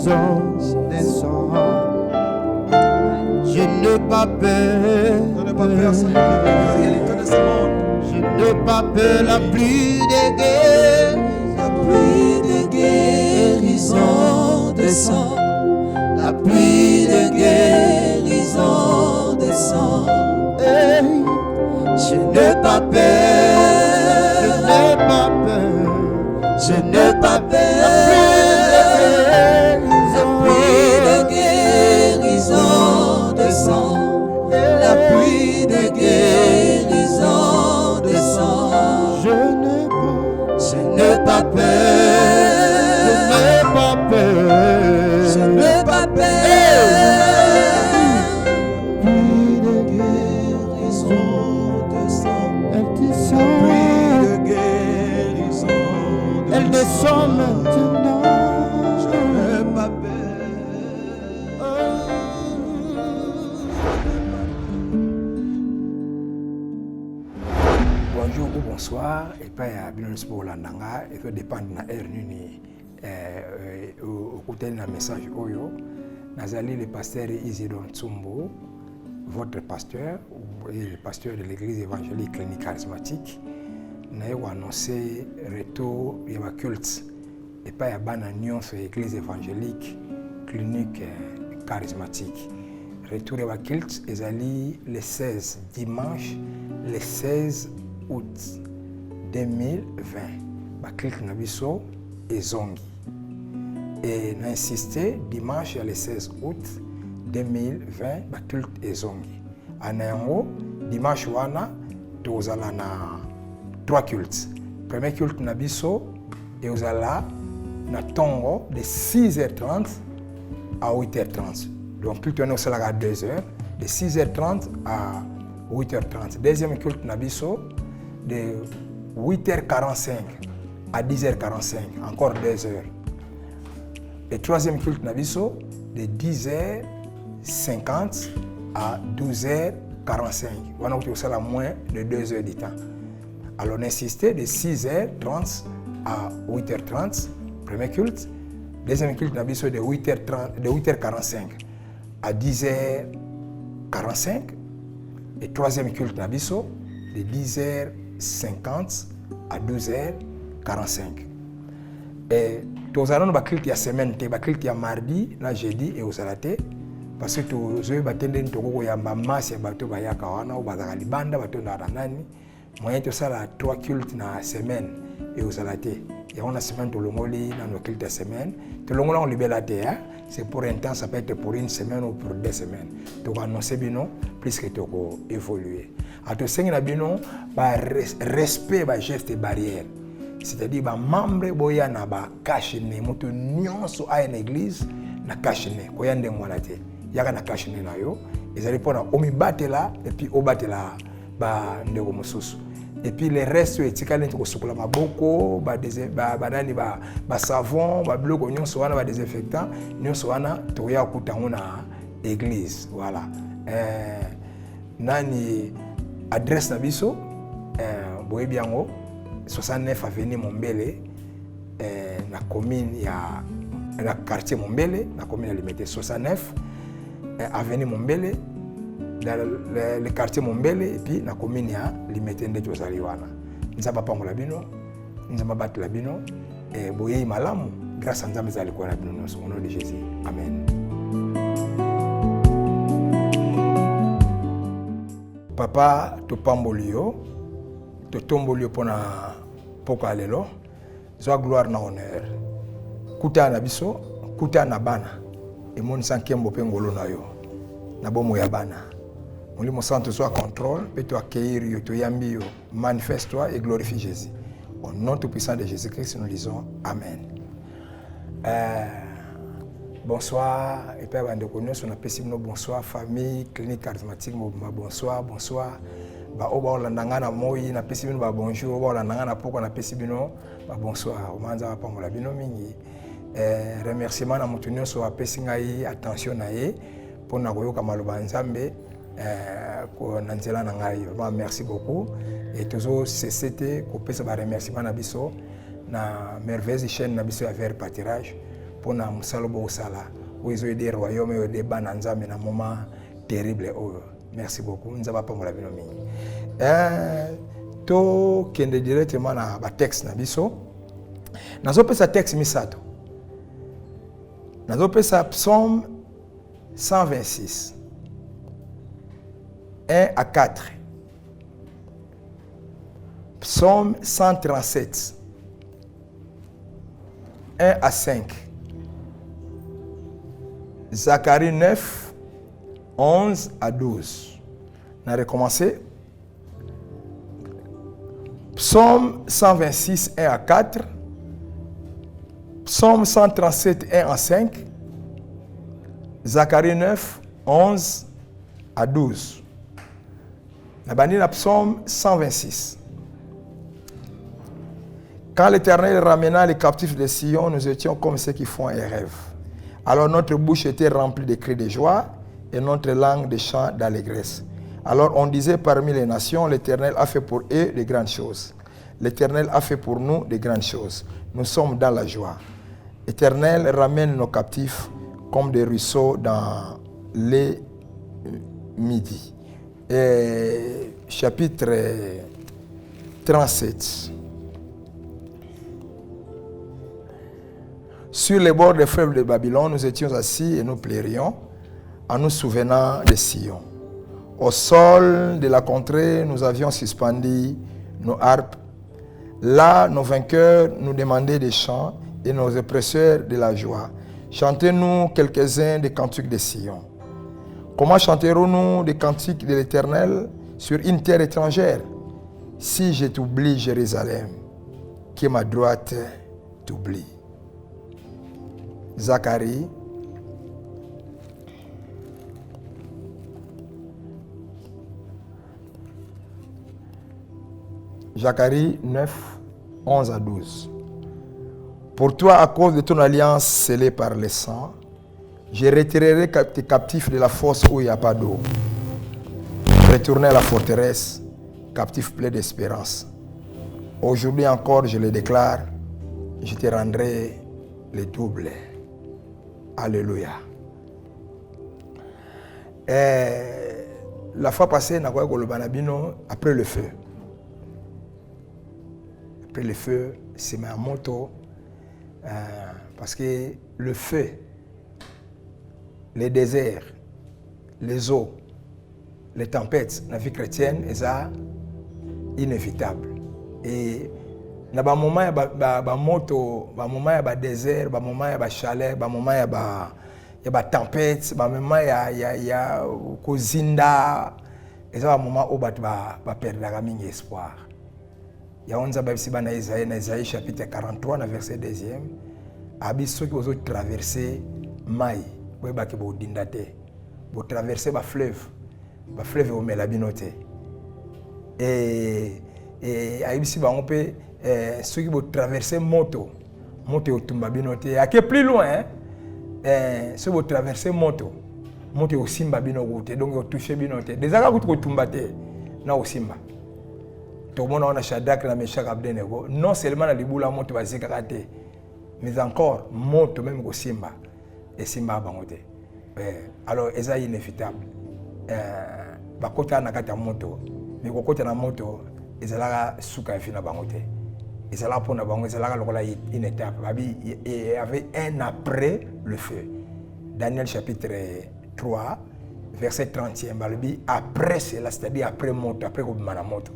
guérison descend. Je n'ai pas peur. Je n'ai pas peur, c'est la réalité de ce monde. Je n'ai pas peur, la pluie de guerre. La pluie de guérison descend. La pluie de guérison descend. Hey. Je n'ai pas peur. Je n'ai pas peur. Je n'ai pas peur. La pluie de guérison descend. La pluie de guérison descend. Je n'ai pas peur. Je n'ai pas peur. Je n'ai pas peur. Pluie de Guérison descend. Elle descend. Pluie de guérison Elle descend maintenant. Je n'ai pas peur. Bonjour ou bonsoir, et pas à Binous pour l'Andanga, et ça dépend de la air nuni au côté d'un message Oyo. Nazali, le pasteur Isidore Tsumbo, votre pasteur, et le pasteur de l'église évangélique clinique charismatique, n'a annoncé retour de la culte, et pas à Bananion sur l'église évangélique clinique charismatique. Retour de la culte, Ezali le 16 dimanche, le 16 août 2020. La culte Nabiso et Zongi. Et n'a insisté dimanche le 16 août 2020, la culte et Zongi. Anayango, dimanche wana, tozala na 3 cultes. Premier culte Nabiso et ozala na tongo de 6h30 à 8h30. Donc, culte est à 2h, de 6h30 à 8h30. Deuxième culte Nabiso, de 8h45 à 10h45, encore 2 heures. Et troisième culte Nabiso, de 10h50 à 12h45. On a moins de 2 heures du temps. Alors, on insistait de 6h30 à 8h30, premier culte. Deuxième culte Nabiso, de 8h45 à 10h45. Et troisième culte Nabiso, de 10h50 à 12h45. Et tous allons ba culte ya semaine te ba culte ya mardi na jeudi et osalate parce que tous eux batende ntoko ya masse bato ba ya kawana ou bazaka libanda bato na nani moyen to sala 3 cultes na semaine et osalate. Et on a semaine to longoli na no culte ya semaine to longola on libelate hein. C'est pour un temps, ça peut être pour une semaine ou pour 2 semaines. Donc, annoncer bino, plus que tu évoluer. À tout ce qui est bino, respect, geste et barrière. C'est-à-dire, membre boya na ba kashine, moto nyonso a une église na kashine, koya ndengwa na te. Yaka na kashine na yo, ezali pona omi batela et puis obatela ba ndeko mosusu. Et puis les restes etikali nti kosukola maboko ba nani ba savon ba biloko nyonso wana ba désinfectant nyonso wana toya kutango na église. Voilà. Nani adresse na biso boyebi yango 69 avenue Mombele na commune ya na quartier Mombele na commune ya Limete. 69 avenue Mombele dans le quartier Mombele et puis na commune ya Limete nde tozali wana. Nzamba pangola bino, nzamba batela bino et boyei malamu grâce à nzambe zali kwa na bino au nom de Jésus. Amen. Papa to pambolio to tombolio pona poko lelo zo gloire na honneur. Kuta na biso, kuta na bana. E moni sankembo pengolo na yo. Na bomo ya bana. Molimo santo soit contrôle, peut te accueillir, yo to yambi yo, manifeste-toi et glorifie Jésus. Au nom tout puissant de Jésus-Christ, nous disons Amen. Bonsoir, et Père Bandekono, on appelle bonsoir, famille, clinique charismatique, bonsoir, bonsoir. Ba oba landangana moi na pesi bino ba bonjour, oba landangana poko na pesi bino ba bonsoir. Omanza pa mola bino mingi. Remerciement na mutu nyonso apesi ngai attention na ye pona koyoka maloba nzambe ko na nzela na ngai. Merci beaucoup et toujours c'était ko pesa ba remerciement na biso na merveilleuse chaîne na biso ya Vers Pâturage pour na musalobo sala où ils ont des royaumes et des bananza mais un moment terrible. Merci beaucoup. Nous avons pas mon avis nommé. To kende directement na ba texte na biso. Nazo pesa texte misato. Nazo pesa Psaume 126. 1 à 4. Psaume 137. 1 à 5. Zacharie 9, 11 à 12. On a recommencé. Psaume 126, 1 à 4. Psaume 137, 1 à 5. Zacharie 9, 11 à 12. La banni la Psaume 126. Quand l'Éternel ramena les captifs de Sion, nous étions comme ceux qui font un rêve. Alors notre bouche était remplie de cris de joie et notre langue de chants d'allégresse. Alors on disait parmi les nations, l'Éternel a fait pour eux de grandes choses. L'Éternel a fait pour nous de grandes choses. Nous sommes dans la joie. L'Éternel ramène nos captifs comme des ruisseaux dans les midis. Et chapitre 37. Sur les bords des fleuves de Babylone, nous étions assis et nous pleurions en nous souvenant de Sion. Au sol de la contrée, nous avions suspendu nos harpes. Là, nos vainqueurs nous demandaient des chants et nos oppresseurs de la joie. Chantez-nous quelques-uns des cantiques de Sion. Comment chanterons-nous des cantiques de l'Éternel sur une terre étrangère? Si je t'oublie, Jérusalem, que ma droite t'oublie. Zacharie Zacharie 9, 11 à 12. Pour toi, à cause de ton alliance scellée par le sang, je retirerai tes captifs de la fosse où il n'y a pas d'eau. Retournez à la forteresse, captifs pleins d'espérance. Aujourd'hui encore, je le déclare, je te rendrai le double. Alléluia. La fois passée, après le feu. Après le feu, c'est ma moto. Parce que le feu, les déserts, les eaux, les tempêtes, la vie chrétienne, c'est inévitable. Et dans un moment, il y a moto, dans un moment, il y a désert, dans un moment, il y a chaleur, dans un moment, il y a tempête, dans un moment, il y a cozinda. Et c'est un moment où on va perdre l'espoir. Il y a un Isaïe chapitre 43, verset 2e. Abi ceux qui ont traversé Maï, vous traversez le fleuve au Melabinote. Et on peut ceux qui vont traverser moto au Tumbabinote. À qui est plus loin, ceux qui vont traverser moto au Simbabinote, donc au touché Binote. Déjà quand vous Tumbate, na au Simba. Tout le monde a Shadrach, la Meshach, Abednego. Non seulement la Liboula moto va zékarate, mais encore moto même au Simba et Simba Bangote. Alors, c'est inévitable. Bakota na kata moto, mais kokota na moto, ezalaka suka fina bangote. Ezalaka pona bango, ezalaka lokola une étape. Il y avait un après le feu. Daniel chapitre 3, verset 30e. Après cela, c'est-à-dire après moto, après kobimana moto.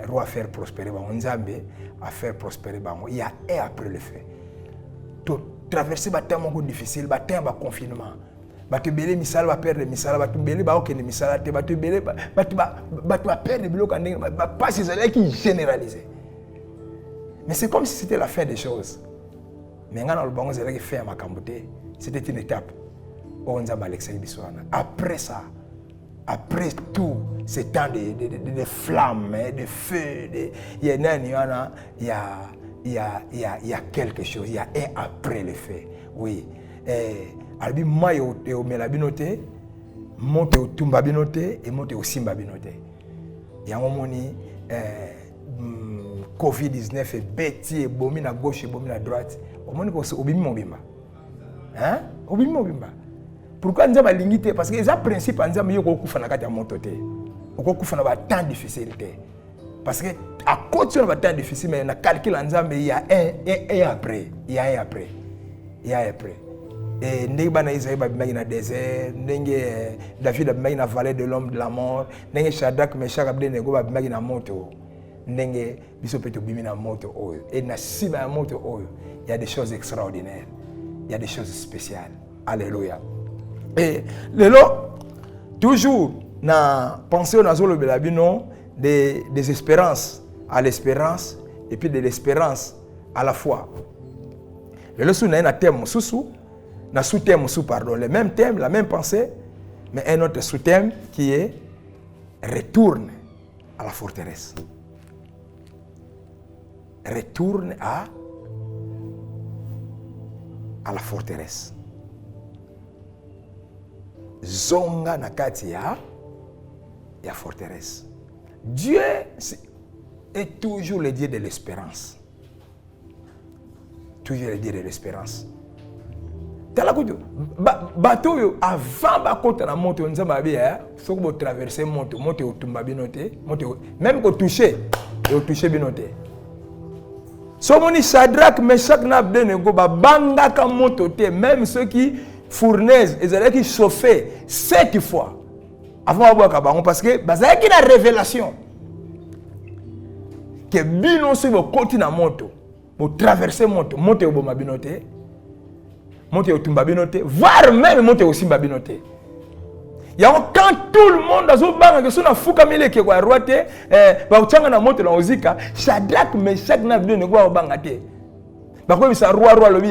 Roi faire prospérer bango, Nzambe a faire prospérer bango. Il y a un après le feu. Tout traverser bataille difficile, bataille confinement. Batu belé misala va perdre misala, batu belé ba okene misala te, batu belé batu va perdre bloc en pas ces élèves qui généralisé. Mais c'est comme si c'était la fin des choses. Mais quand on le bango zela qui fait à Makambote, c'était une étape. On a Alexei Biswana. Après ça, après tout ces temps de flammes, de feu, il y a quelque chose, il y a un après le feu. Oui. Albi mai au Melabinote, monte au Tumbabinote et monte au Simbabinote. Il y a un moment Covid-19 est bêti, bomi à gauche et bomi à droite. Comment on obimi mobimba? Hein? Obimi mobimba. Pourquoi nous avons limité? Parce que les principes nous avons eu beaucoup de temps moto té. Beaucoup de temps difficile. Parce que à côté de temps difficile, mais on calcul nous avons il y a un et après, il y a un après, il y a un après. Et ndenge bana Isaïe babimaki na désert, ndenge David babimaki na vallée de l'homme de la mort, ndenge Shadrach, Meshach, Abednego babimaki na moto, ndenge biso pe tobimi na moto oyo. Et na sima ya moto oyo, il y a des choses extraordinaires, il y a des choses spéciales. Alléluia. Et lelo toujours na penser au nazolo belabino des espérances à l'espérance et puis de l'espérance à la foi. Lelo sou na un thème sous na sous-thème pardon, le même thème, la même pensée, mais un autre sous-thème qui est retourne à la forteresse. Retourne à la forteresse. Zonga na kati ya forteresse. Dieu est toujours le Dieu de l'espérance. Toujours le Dieu de l'espérance. Talakuto bateau yo avant ba kota na moto nzamba bia faut que traverser moto otumba binote moto même que toucher binote. So moni Shadrach, Meshach na Abednego ba banga ka moto te même ceux qui fournaise ils allaient qui chauffer 7 fois avant ba bango parce que bazaki qui na révélation que bino se bo koti na moto bo traverser moto oboma binote monte au Tumbabinote, voire même monte au Simbabinote. Il y a quand tout le monde a zo banga que sona fuka mile ke kwa roate ba uchanga na moto na ozika Shadrach Meshach na Abednego wa banga te. Ba ko bisa roi lobi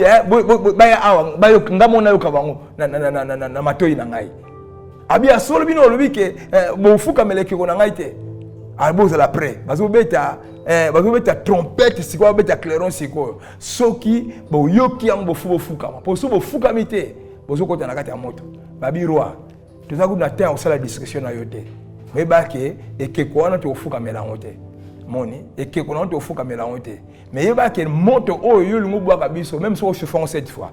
ba ya awa ba yo ngamo na yo kabango na matoi na ngai. Abi asolo bino lobi ke bo fuka mile ke ko na ngai te. Alboza la près. Bazo beta bazobeta trompette siko beta clairon siko soki bo yoki yango bo fuka po so bo fuka mite bozo kota na kati ya moto babi roi toza ku na temps osala discussion na yote mais ba ke ekeko wana to fuka melango te moni ekeko na to fuka melango te mais yeba ke moto oyo lungu bwa biso même si on chauffant cette fois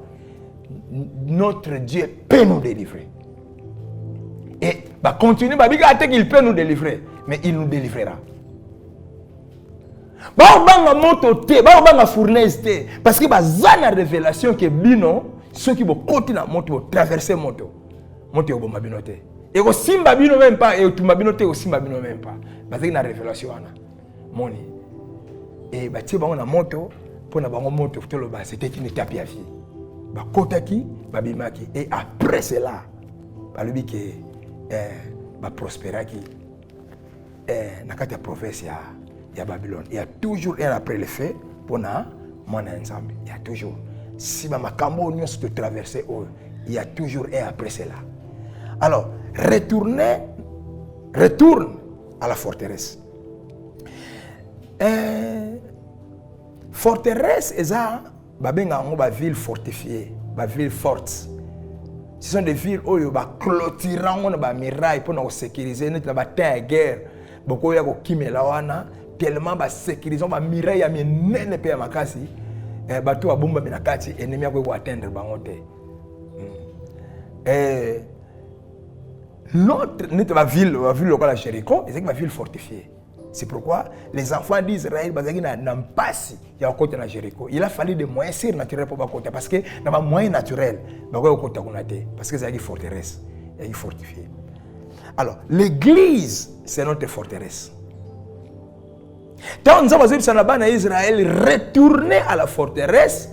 notre Dieu peut nous délivrer et ba continuer ba biga ate qu'il peut nous délivrer mais il nous délivrera. Banga moto te, banga fournaise te, parce que bazana révélation que bino ceux qui vont continuer moto vont traverser moto au bomba bino te. Et au simba bino même pas et au tumba bino te au simba bino même pas. Parce que na révélation ana moni. Et ba tie bango na moto pour na bango moto to lo ba c'était une étape ya vie. Ba kotaki, ba bimaki et après cela ba lobi que ba prospéraki na kati ya province ya Babylone. Il y a toujours un après le fait pour na mwana nzambe. Il y a toujours. Si ma makambo nous se traverser il y a toujours un après cela. Alors, retourne à la forteresse. Forteresse est ça, babenga ngo ba ville fortifiée, ba ville forte. Ce sont des villes où il va clôturer on ba muraille pour nous sécuriser notre bataille à guerre. Beaucoup ya ko kimela wana tellement ba sécuriser ba muraille ya minene pe ya makasi. Bato abomba na kati ennemi ya ko atteindre bango te. Notre ville locale à Jéricho, c'est une ville fortifiée. C'est pourquoi les enfants d'Israël, n'ont pas si il y a un côté à Jéricho. Il a fallu des moyens surnaturels pour côté parce que dans les moyens naturels, parce que c'est une forteresse, il est fortifié. Alors, l'église, c'est notre forteresse. Quand nous avons dit que Israël retourner à la forteresse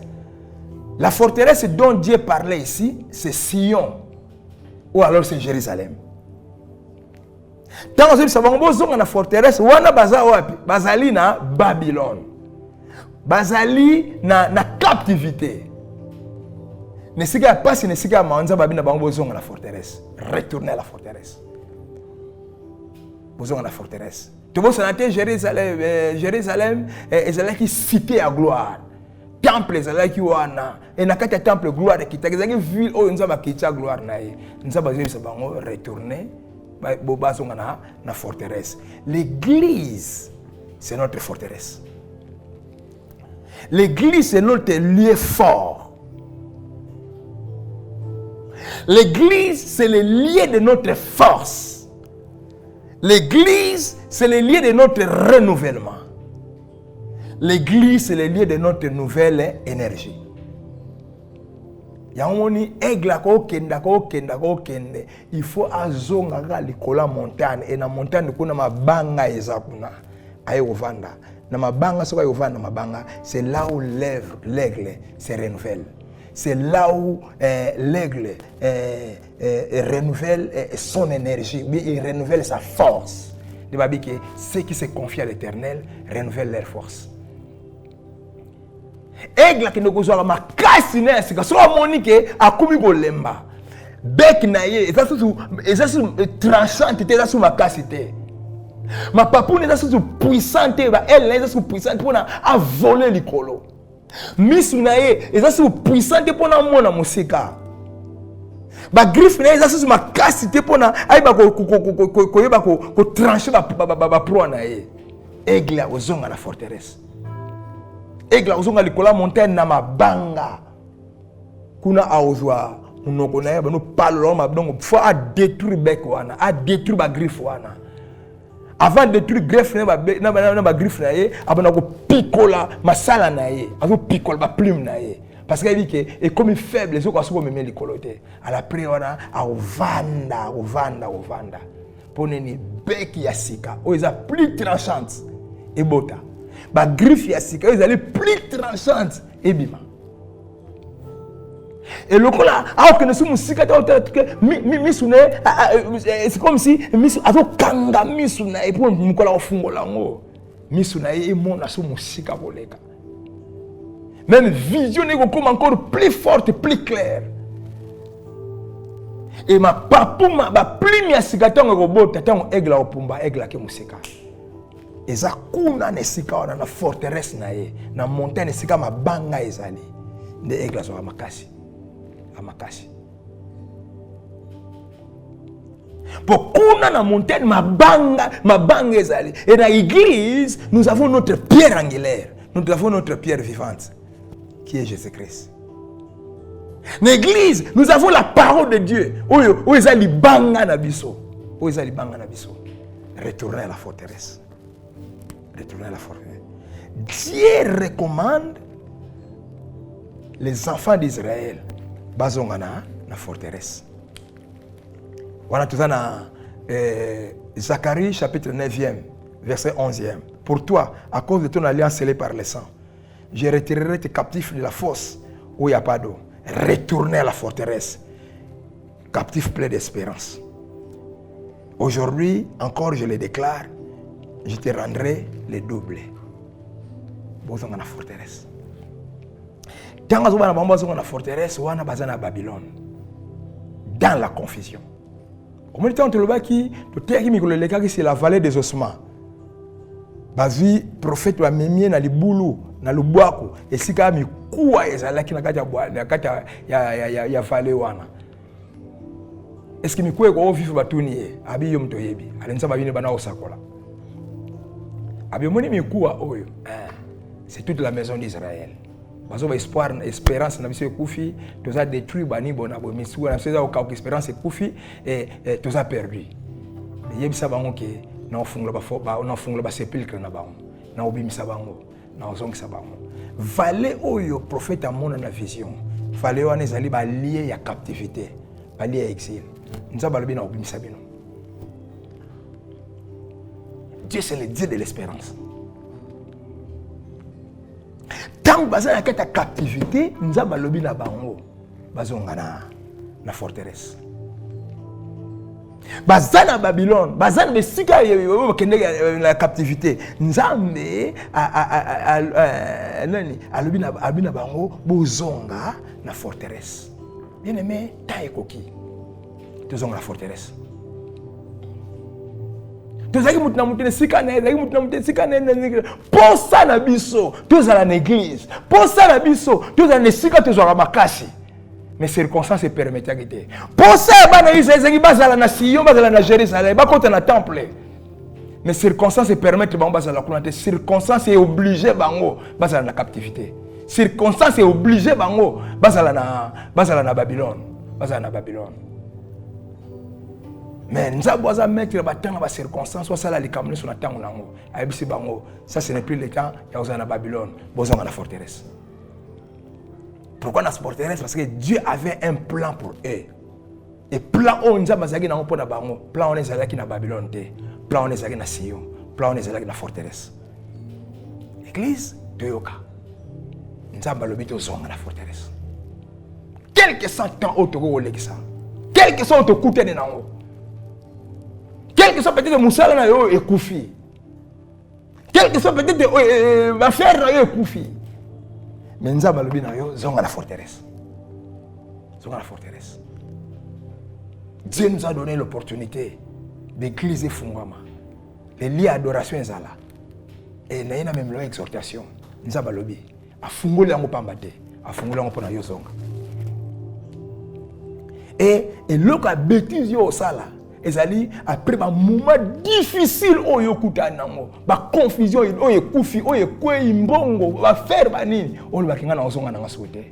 dont Dieu parlait ici, c'est Sion ou alors c'est Jérusalem. Tant que vous savez que la forteresse, wana bazali na Babylone. Bazali na captivité. Ne sika pas si ne sika manza babina bango zonga la forteresse. Retourner à la forteresse. Bozonga la forteresse. Tu vois ça Jérusalem est qui cité à gloire. Temple est qui wana et na kati temple gloire qui ta ville o nzaba kitcha gloire na ye. Nzaba zeli bango retourner na forteresse. L'église, c'est notre forteresse. L'église est notre lieu fort. L'église, c'est le lieu de notre force. L'église, c'est le lieu de notre renouvellement. L'église, c'est le lieu de notre nouvelle énergie. Il faut azonga likola montagne et na montagne kuna mabanga ezakuna ayovanda na mabanga soka yovanda mabanga, c'est là où l'aigle se renouvelle. C'est là où l'aigle renouvelle son énergie, il renouvelle sa force. Ceux qui se confient à l'Éternel renouvellent leur force. Aigle qui ne gozoa ma kasine sika so monike akumi bolemba bec na ye eza sous tranchante te sous ma kasite ma papoune eza sous puissante ba elle eza sous puissante pona a voler likolo misu na ye eza sous puissante pona mona musika ba griffe na eza sous ma kasite pona ai ba ko yeba ko trancher ba pro na ye. Aigle ozonga na forteresse. Aigle ozonga likola montagne na mabanga kuna aozwa munoko na ye bano palo ma donc faut a détruire bec wana, a détruire ba griffe wana. Avant de détruire griffe na ba griffe na ye abana ko picola masala na ye, azo picola ba plume na ye parce qu'il dit que et comme faible les autres même likolo te à la prière wana a ovanda poneni bec ya sika o eza plus tranchante et bota. Ba griffe ya sika ils allaient plus tranchante et bima. Et le là alors que nous sommes sika misune c'est comme si misu azo kanga misuna et pour mukola ofungola ngo misuna et mon aso musika boleka. Même vision est comme encore plus forte, plus claire. Et ma papuma ba plume ya sika tango robota tango aigle opumba aigle ke musika. Eza kuna nesika wana na forteresse na ye na montagne sika mabanga ezali nde aigle so amakasi pour kuna na montagne mabanga ezali et dans l'église nous avons notre pierre angulaire, nous avons notre pierre vivante qui est Jésus-Christ. Dans l'église nous avons la parole de Dieu oyo ezali banga na biso retournez à la forteresse. Retourner à la forêt. Dieu recommande les enfants d'Israël bazongana na forteresse. Voilà tout ça dans Zacharie chapitre 9e verset 11e. Pour toi, à cause de ton alliance scellée par le sang, je retirerai tes captifs de la fosse où il n'y a pas d'eau. Retournez à la forteresse, captifs pleins d'espérance. Aujourd'hui, encore je le déclare, je te rendrai le double. Bozonga na forteresse. Tanga zo bana bambazo na forteresse wana bazana Babylone. Dans la confusion. Comment dit-on te le baki to teki mikolo leka ki c'est la vallée des ossements. Bazi prophète wa memie na libulu na lubwaku esika mikuwa ezalaki na kati ya bwa na kati ya vallée wana. Est-ce que mikuwa ko vivre batuni ye abi yo mto yebi alenza babine bana osakola. C'est toute la maison d'Israël. Parce que espoir, espérance, na biso kufi, tous a détruit bani bona bo misu na seza au espérance kufi et tous a perdu. Mais yebisa bango ke na ofungula ba fo ba na ofungula ba sepulcre na bango. Na obimisa bango, na ozongisa bango. Vallée oyo prophète amona na vision. Vallée wana ezali ba lié ya captivité, ba lié ya exil. Nza balobi na obimisa bino. Dieu c'est le Dieu de l'espérance. Tant que la captivité, nous avons lobby na bango, bazongana na forteresse. Bazana Babylone, bazana besika la captivité. Nzambe lobby na bango bozonga na forteresse. Bien aimé, taekoki. Tozonga la forteresse. Tozaki mutuna mutene sikane, zaki mutuna mutene sikane pour ça na biso, tozala na église. Pour ça na biso, tozala na sika tozala makasi. Mais circonstances permettent que pour ça bana Israël zaki bazala na Sion, bazala na Jérusalem, ba kota na temple. Mais circonstances permettent bango bazala kuna te. Circonstances est obligé bango bazala na captivité. Circonstances est obligé bango bazala na Babylone. Bazala na Babylone. Mais nous avons mettre battant na circonstances soit ça la likamne sur la tango nango. Ayebisi bango, ça ce n'est plus le temps, ya oza na Babylone, bozanga na forteresse. Pourquoi na forteresse? Parce que Dieu avait un plan pour eux. Et plan on nzamba zaki nango pona bango, plan on ezalaki na Babylone te. Plan on ezalaki na Sion, plan on ezalaki na forteresse. Église toyoka. Nzamba lobi to zonga na forteresse. Quel que soit temps autoko olekisa. Quel que soit to kutene nango. Quel que soit peut-être musala na yo ekufi. Quel que soit peut-être va faire na yo ekufi. Mais nzamba lobi na yo zonga na forteresse. Zonga na forteresse. Dieu nous a donné l'opportunité d'église et fungama. Les liens d'adoration ezala. Et na yena même l'exhortation. Nzamba lobi a fungoli yango pambate, a fungoli yango pona yo zonga. Et loko a bêtise yo sala. Ezali après un moment difficile oyo kutana nango. Ba confusion oyo kufi oyo kwe imbongo va faire banini. Oyo bakinga na ozonga na souhaité.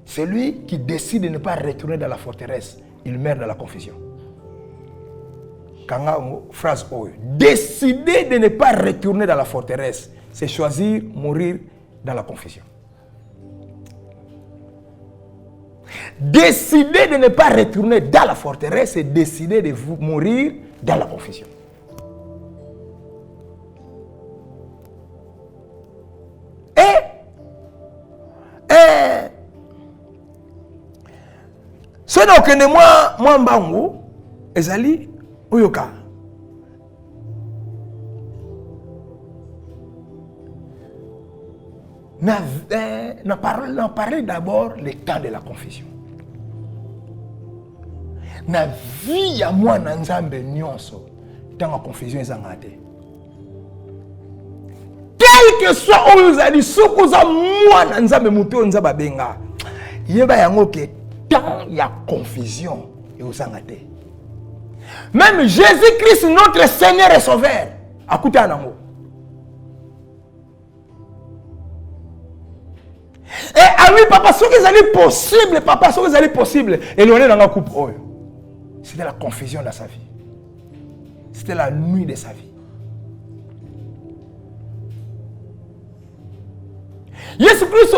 Celui qui décide de ne pas retourner dans la forteresse, il meurt dans la confusion. Kanga phrase oyo. Décider de ne pas retourner dans la forteresse, c'est choisir mourir dans la confusion. Décider de ne pas retourner dans la forteresse, c'est décider de mourir dans la confusion. Ce n'est que moi mbango ezali oyoka. N'a parlé d'abord le temps de la confusion. Na vie ya moi na nzambe nyonso dans la confusion ezanga te. Quel que soit oyo ezali sokoza moi na nzambe muto nzaba benga. Yeba yango ke temps ya confusion ezanga te. Même Jésus-Christ notre Seigneur et Sauveur akuta nango. Et ah oui, papa, ce qui est possible, papa, ce qui est possible, éloigné dans la coupe. C'était la confusion de sa vie. C'était la nuit de sa vie. Jésus-Christ,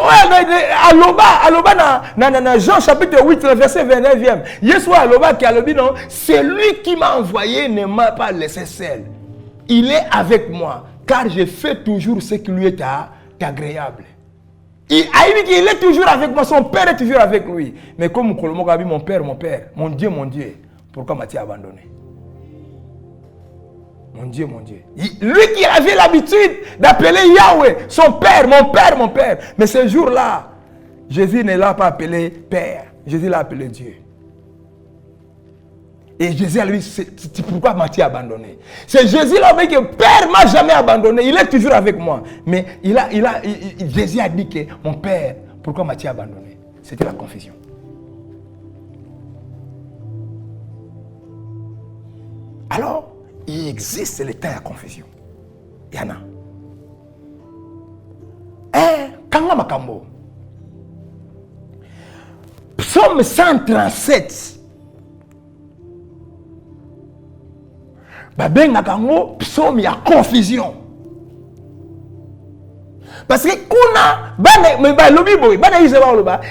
dans Jean chapitre 8, verset 29e, c'est lui qui m'a envoyé, ne m'a pas laissé seul. Il est avec moi, car je fais toujours ce qui lui est agréable. Il est toujours avec moi, son père est toujours avec lui. Mais comme mon père, mon Dieu, pourquoi m'as-tu abandonné? Mon Dieu. Lui qui avait l'habitude d'appeler Yahweh, son père, mon père. Mais ce jour-là, Jésus ne l'a pas appelé père, Jésus l'a appelé Dieu. Et Jésus a lui dit, pourquoi m'as-tu abandonné? C'est Jésus là qui dit que Père m'a jamais abandonné, il est toujours avec moi. Mais Jésus a dit que mon Père, pourquoi m'as-tu abandonné? C'était la confusion. Alors, il existe le temps de confusion. Il y en a. Kanga Makambo. Psaume 137. Babenga kango psaume ya confusion. Parce que kuna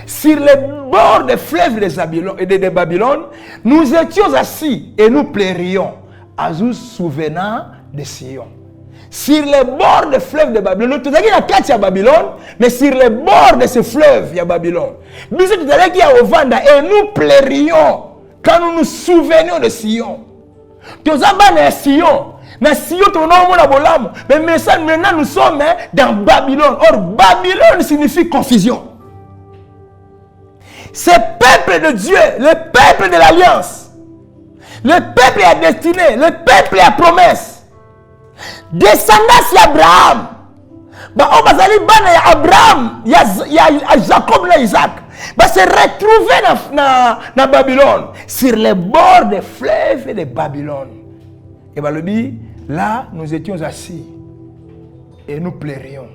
sur les bords des fleuves de Babylone, nous étions assis et nous plairions à nous souvenant de Sion. Sur les bords des fleuves de Babylone, nous étions à quatre à Babylone, mais sur les bords de ce fleuve, il y a Babylone. Nous étions à Ovanda et nous plairions quand nous nous souvenions de Sion. Nous sommes à Sion. Mais maintenant nous sommes dans Babylone. Or, Babylone signifie confusion. Ce peuple de Dieu, le peuple de l'Alliance, le peuple à destinée, le peuple à promesse, descendance d'Abraham. Abraham, il y a Jacob et Isaac. Va se retrouver dans Babylone, sur les bords des fleuves de Babylone. Et balobi, là, nous étions assis et nous pleurions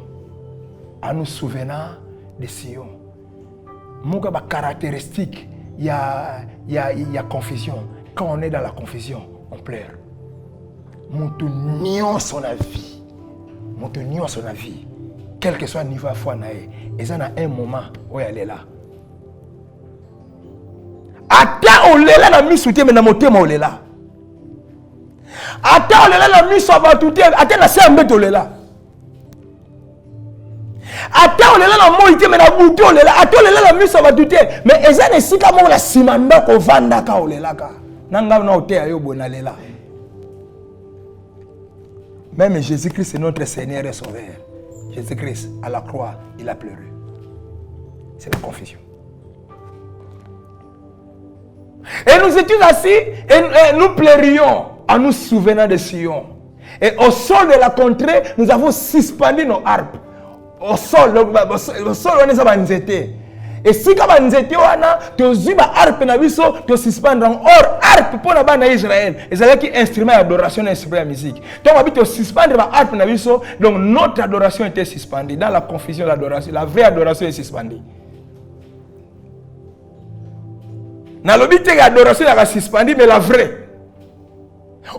en nous souvenant de Sion. Mon caractéristique, il y a confusion. Quand on est dans la confusion, on pleure. Montunions son avis. Montunions son avis. Quel que soit le niveau à foi, et ça a un moment où elle est là. Attends, on est là, la mise sous terre, mais dans mon thème, on est là. Attends, on est là, la mise sur la tout terre, attends, la serre, on est là. Attends, on est là, la moïté, mais la bouton, on est là. Attends, on est là, la mise sur la tout terre. Mais et ça, c'est comme la simanda qu'on vanda, on est là. Nanga, on est là. Même Jésus-Christ est notre Seigneur et Sauveur. Jésus-Christ, à la croix, il a pleuré. C'est la confusion. Et nous étions assis et nous pleurions en nous souvenant de Sion. Et au sol de la contrée, nous avons suspendu nos harpes. Au sol, on est à Nzete. Et si comme Nzete, on a des harpes na biso, tu suspendre. Or, harpe pour la bande Israël. Et c'est là qui instrument d'adoration et instrument de musique. Donc, on a suspendre la harpe na biso. Donc, notre adoration était suspendue. Dans la confusion, l'adoration, la vraie adoration est suspendue. Dans l'obité, l'adoration est suspendue, mais la vraie.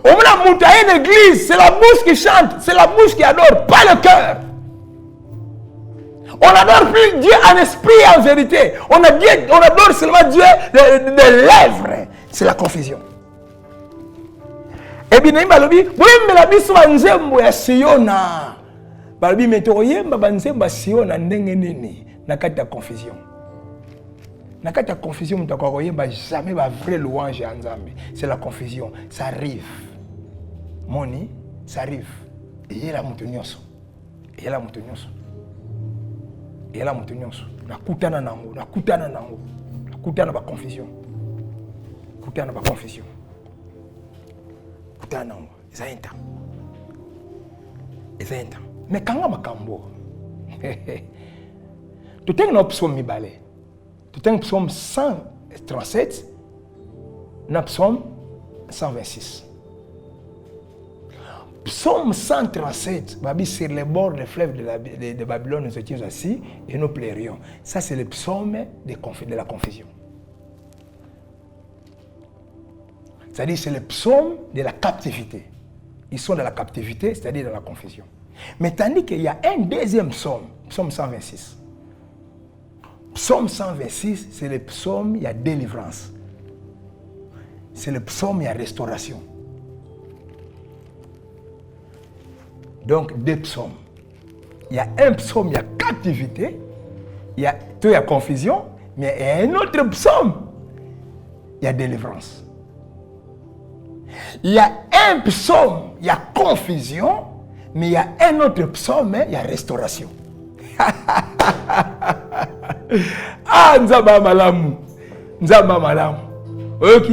On a monté à une église, c'est la bouche qui chante, c'est la bouche qui adore, pas le cœur. On adore plus Dieu en esprit et en vérité. On adore seulement Dieu de lèvres. C'est la confusion. Et bien, il m'a dit, oui, mais la biso nzembo ya Siona. Balobi metoyemba banzemba Siona ndenge nini na kati ya confusion. Na kati ya confusion, on ne jamais la vraie louange à Nzambe. C'est la confusion. Ça arrive. Moni, ça arrive. Et il y a la montagnose. Et il y a la montagnose. Et il y a la montagnose. Na kutana nango, na kutana nango. Na kutana ba confusion. Kutana ba confusion. Kutana nango. Ça y est. Et ça y est. Mais quand on makambo. Tout est une option mi balé. Tout un psaume 137, un psaume 126. Psaume 137, sur les bords des fleuves de Babylone, nous étions assis et nous pleurions. Ça, c'est le psaume de la confusion. C'est-à-dire, c'est le psaume de la captivité. Ils sont dans la captivité, c'est-à-dire dans la confusion. Mais tandis qu'il y a un deuxième psaume, psaume 126. Psaume 126, c'est le psaume, il y a délivrance. C'est le psaume, il y a restauration. Donc, deux psaumes. Il y a un psaume, il y a captivité, il y a confusion, mais il y a un autre psaume, il y a délivrance. Il y a un psaume, il y a confusion, mais il y a un autre psaume, il y a restauration. Ah, nzaba malamu. Nzaba malamu. Ok?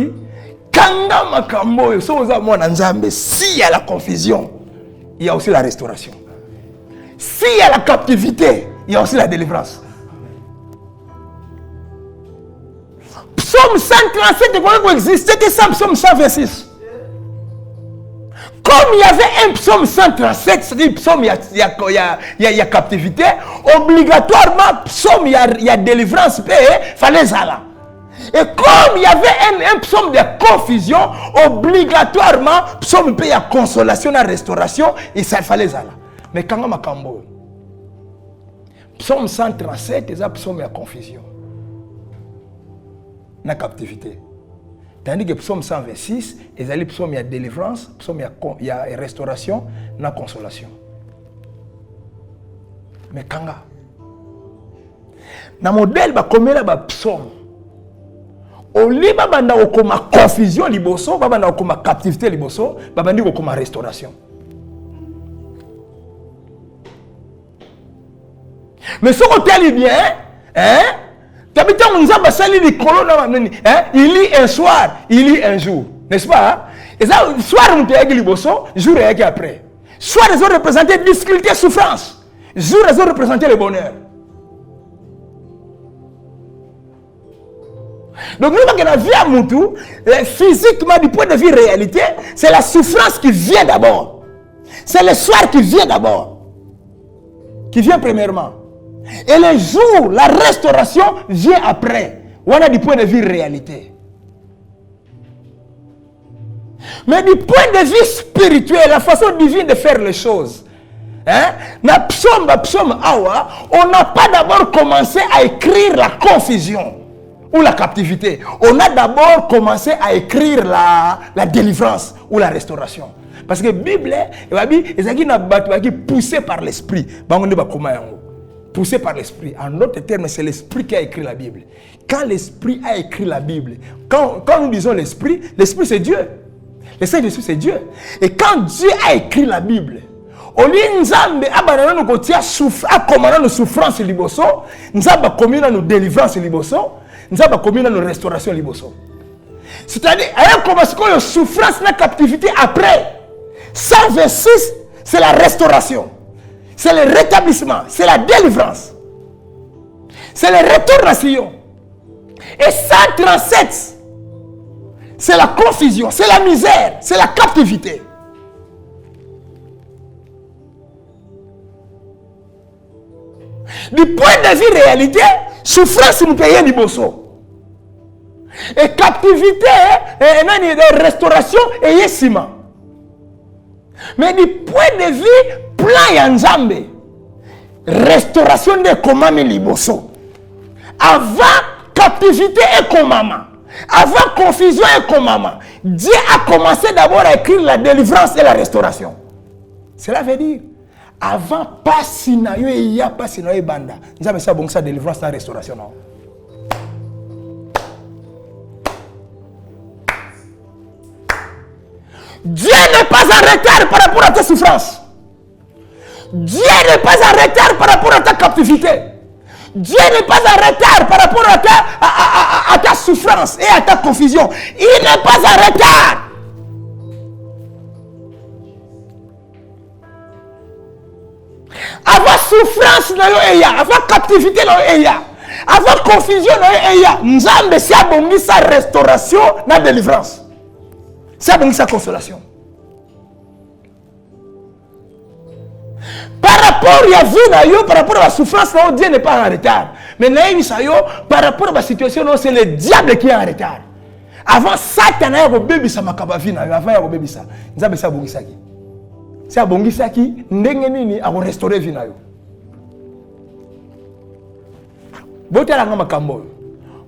Kanga makambo, so za mwana nzambe, s'il y a la confusion, il y a aussi la restauration. S'il y a la captivité, il y a aussi la délivrance. Psaume 137, il faut exister que ça, psaume 126. Comme il y avait un psaume 137, c'est-à-dire psaume, il y a captivité, obligatoirement, psaume, il y a délivrance, il fallait ça là. Et comme il y avait un psaume de confusion, obligatoirement, psaume, il y a consolation, la restauration, et ça fallait ça là. Mais quand on a cambo, psaume 137, c'est un psaume de confusion, la captivité. Tandis que psaume 126, il y a psaume, il y a délivrance, psaume, il y a restauration, la consolation. Mais quand dans le modèle, comme il y a psaume, au lieu de confusion, de captivité, de restauration. Mais ce qu'on dit bien, hein? Il lit un soir, il lit un jour. N'est-ce pas? Et ça, soir, on te jour et après. Soir, ils ont représenté difficulté, souffrance. Jour, ils ont représenté le bonheur. Donc, nous avons la vie à Moutou, physiquement, du point de vue réalité, c'est la souffrance qui vient d'abord. C'est le soir qui vient d'abord. Qui vient premièrement. Et le jour, la restauration vient après. On a du point de vue réalité. Mais du point de vue spirituel, la façon divine de faire les choses, on n'a pas d'abord commencé à écrire la confusion ou la captivité. On a d'abord commencé à écrire la délivrance ou la restauration. Parce que la Bible, est poussé par l'esprit. Poussé par l'esprit. En d'autres termes, c'est l'esprit qui a écrit la Bible. Quand l'esprit a écrit la Bible, quand nous disons l'esprit c'est Dieu. Le Saint-Esprit c'est Dieu. Et quand Dieu a écrit la Bible, au lieu Nzambe a commandé nos souffrances liboso, Nzambe a commandé nos délivrances liboso, Nzambe a commandé nos restaurations liboso. C'est-à-dire, il y a commencé la souffrance, la captivité après. 126, c'est la restauration. C'est le rétablissement, c'est la délivrance. C'est le retour à Sion. Et 137, c'est la confusion, c'est la misère, c'est la captivité. Du point de vue réalité, souffrance nous paye du bosso. Et captivité, restauration et yesima. Mais du point de vue plan Yanzambe, restauration de komami liboso. Avant captivité et komama. Avant confusion et komama. Dieu a commencé d'abord à écrire la délivrance et la restauration. Cela veut dire, avant pas sinayo et il y a pas sinayo et banda. Nous avons ça bon ça délivrance et la restauration. Non? Dieu n'est pas en retard par rapport à tes souffrances. Dieu n'est pas en retard par rapport à ta captivité. Dieu n'est pas en retard par rapport à ta souffrance et à ta confusion. Il n'est pas en retard. Avant souffrance, avant captivité, avant confusion, Nzambe si abongi sa restauration, na délivrance. C'est abongi sa consolation. Par rapport à la vie, par rapport à la souffrance, Dieu n'est pas en retard. Mais par rapport à la situation, c'est le diable qui est en retard. Avant Satan, il y a un bébé qui est avant il bébé ça. Nzambe si abongi ça. Si abongi ça qui, ndenge a restaurer vie na yo. Botala ngama kambo.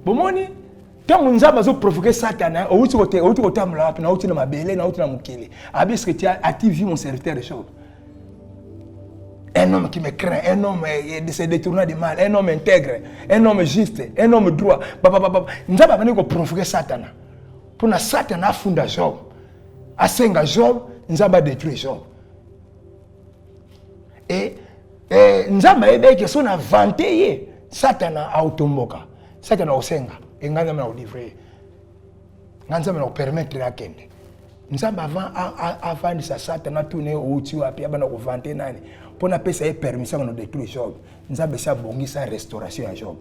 Bomoni tant Nzambe azo provoquer Satan, outi kotamula na outi na mabele na outi na mukele. Abi est-ce que tu as vu mon serviteur de Job? Un homme qui me craint, un homme de se détourner du mal, un homme intègre, un homme juste, un homme droit. Nzambe venu ko provoquer Satan. Pour na Satan a funda Job. A senga Job, Nzambe a détruit Job. Et Nzambe ebe que son a vanté Satan a otomboka. Satan a osenga. Et Nzambe a livré. Nzambe a permettre la kende. Nzambe avant de Satan a tourné au dessus a puis abana ko vanté nani. Pour na pesa permission de détruire Job. Nzambe sa bongi sa restauration à Job.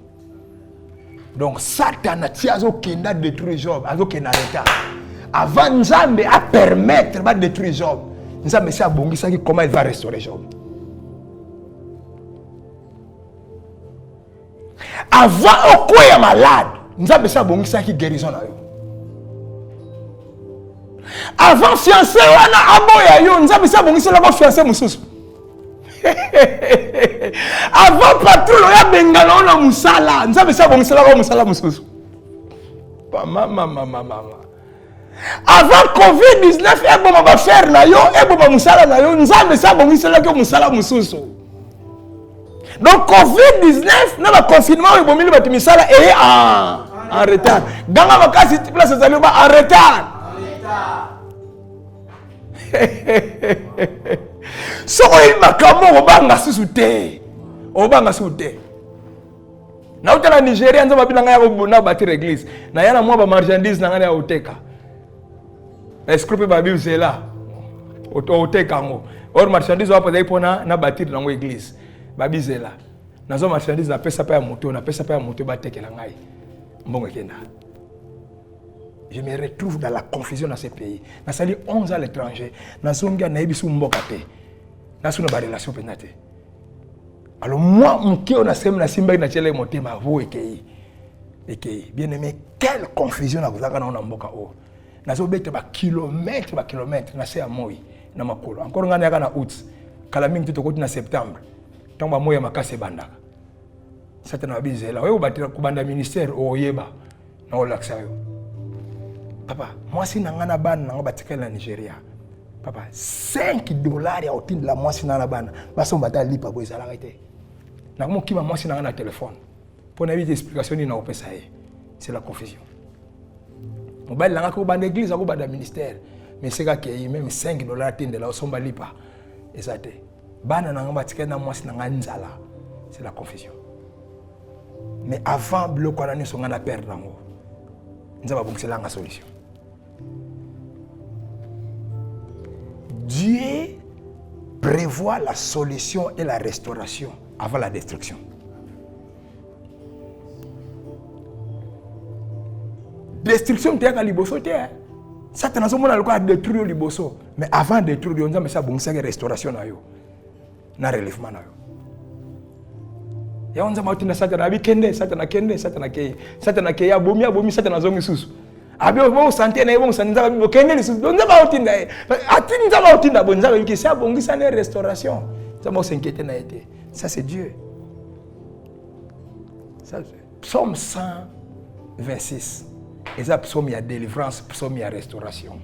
Donc Satan a tiazo kenda détruire Job, azo kenda retard. Avant Nzambe a permettre de détruire Job. Nzambe sa bongi sa comment il va restaurer Job. Avant au quoi malade, nous avons ça bon ça qui guérison na yo. Avant fiancé wana aboya yo, nous avons ça bon ça la fiancé mususu. Avant patrouille ya bengala na musala, nous avons ça bon ça la musala mususu. Mama. Avant Covid-19 e bon ba faire na yo, e bon ba musala na yo, nous avons ça bon ça la que musala mususu. Donc Covid-19, dans le confinement, il y a des gens qui sont en retard. Dans la vacances, il y a des gens en retard. Si on a un Nigérien, on a bâti l'église. On a un marchandise, on a un oteka. Est-ce que la Bible c'est là? Oteka. Or marchandise, on a bâti l'église. Babizela. Nazo marchandise na pesa pa ya moto, na pesa pa ya moto ba tekela ngai. Mbongo kenda. je me retrouve dans la confusion dans ces pays. Dans sali 11 ans à l'étranger, dans son gars na ebisu mbokate. Dans son relation penate. Alors moi mon cœur na sem na simba na tele motema vo ekei. Ekei. Bien aimé, quelle confusion na kozaka na mboka o. Na zo bete ba kilomètre na se amoi na makolo. Encore ngana yaka na août. Kala mingi to koti na septembre. Tamba moya makase bandaka. Satana bizela. Wewe batira kubanda ministère oyeba. Na olaksa yo. Papa, moi si nangana bana nanga batikela na Nigeria. Papa, $5 ya otindi la moi si nangana bana. Baso mbata lipa bo ezala été. Na mo kima moi si nangana téléphone. Pour na vite explication ni na opesa ye. C'est la confusion. On va langa ko banda église ko banda ministère. Mais c'est que même $5 tinde la osomba lipa. Ezate. Bana nanga batikela na moi si nangana nzala. C'est la confusion. Mais avant bloko na ni songa na perdre nango. Nzaba bongisela nga solution. Dieu prévoit la solution et la restauration avant la destruction. Destruction te ka liboso te. Satan aso mona loko a détruire liboso, mais avant de détruire on ça bongisa que restauration na yo. Na relèvement na yo. Ya onza mauti na Satan abi kende, Satan ke ya bomi Satan azongi susu. Abi bo santé na bon sanza bo kende li susu. Onza mauti na atini nza mauti na bonza ki ça bongisa na restauration. Ça mo s'inquiéter na été. Ça c'est Dieu. Ça Psaume 126. Et ça psaume il y a délivrance, psaume il y a restauration.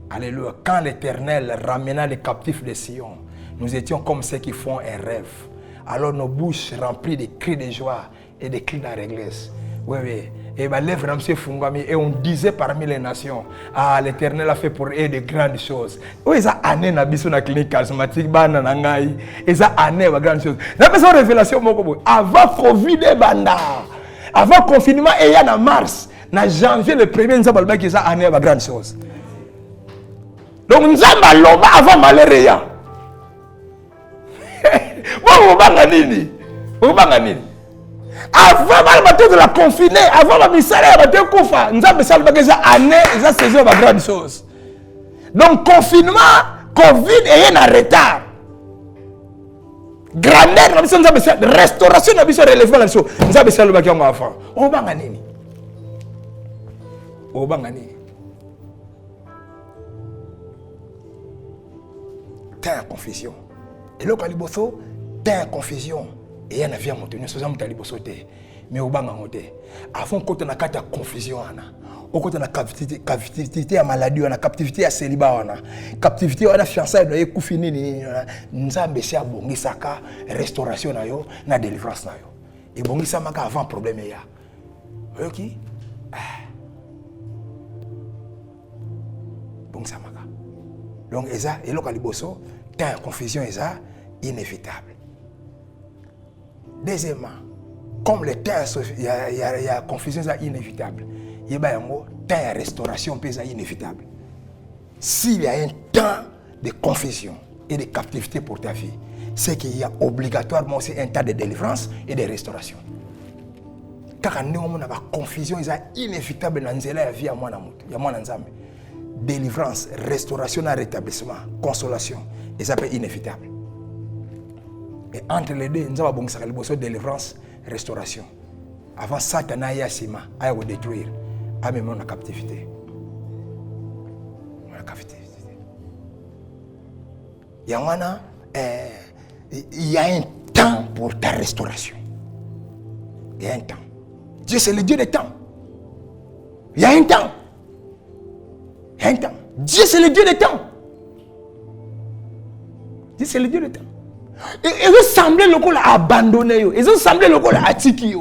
Alléluia. Quand l'Éternel ramena les captifs de Sion, nous étions comme ceux qui font un rêve. Alors nos bouches remplies de cris de joie et de cris d'allégresse. Oui. Et ma lèvre et on disait parmi les nations, ah, l'Éternel a fait pour eux de grandes choses. Oui, ça année na biso na clinique charismatique bana na ngai. Et ça année de grandes choses. La personne révélation moko avant Covid et banda. Avant confinement et en mars, na janvier le premier nous avons dit que ça année de grandes choses. Donc nous avons loba avant malaria. Avant de la confiner, avant la misère, nous avons fait ça année, ça saison de grande chose. Donc confinement, Covid est en retard. Grandeur, restauration, nous avons fait relèvement, nous avons fait le enfant. On va gagner. On va gagner. T'as confusion. Et là, quand t'as confusion. Et il y a une vie à monter, nous sommes allés mais au bang monter. Avant qu'on ait une confusion, on a une captivité à maladie, on a captivité à célibat, on a captivité à fiançailles, on a couffiné, nous avons baissé à bongisaka, restauration, na délivrance. Et bongisaka avant problème. Ok? Bongisaka. Donc, et là, quand il y a une confusion, inévitable. Deuxièmement, comme le temps, il y a confusion inévitable. Il y a une restauration inévitable. S'il y a un temps de confusion et de captivité pour ta vie, c'est qu'il y a obligatoirement aussi un temps de délivrance et de restauration. Car nous avons une confusion inévitable dans la vie. Délivrance, restauration, rétablissement, consolation, et ça peut être inévitable. Et entre les deux, nous avons besoin de délivrance, restauration. Avant Satan a yasima, a détruire, a même la captivité. La captivité. Il y a un temps pour ta restauration. Il y a un temps. Dieu c'est le Dieu des temps. Il y a un temps. Il y a un temps. Dieu c'est le Dieu des temps. Dieu c'est le Dieu des temps. Ils ont semblé le coup abandonné. Ils ont semblé le coup atiki.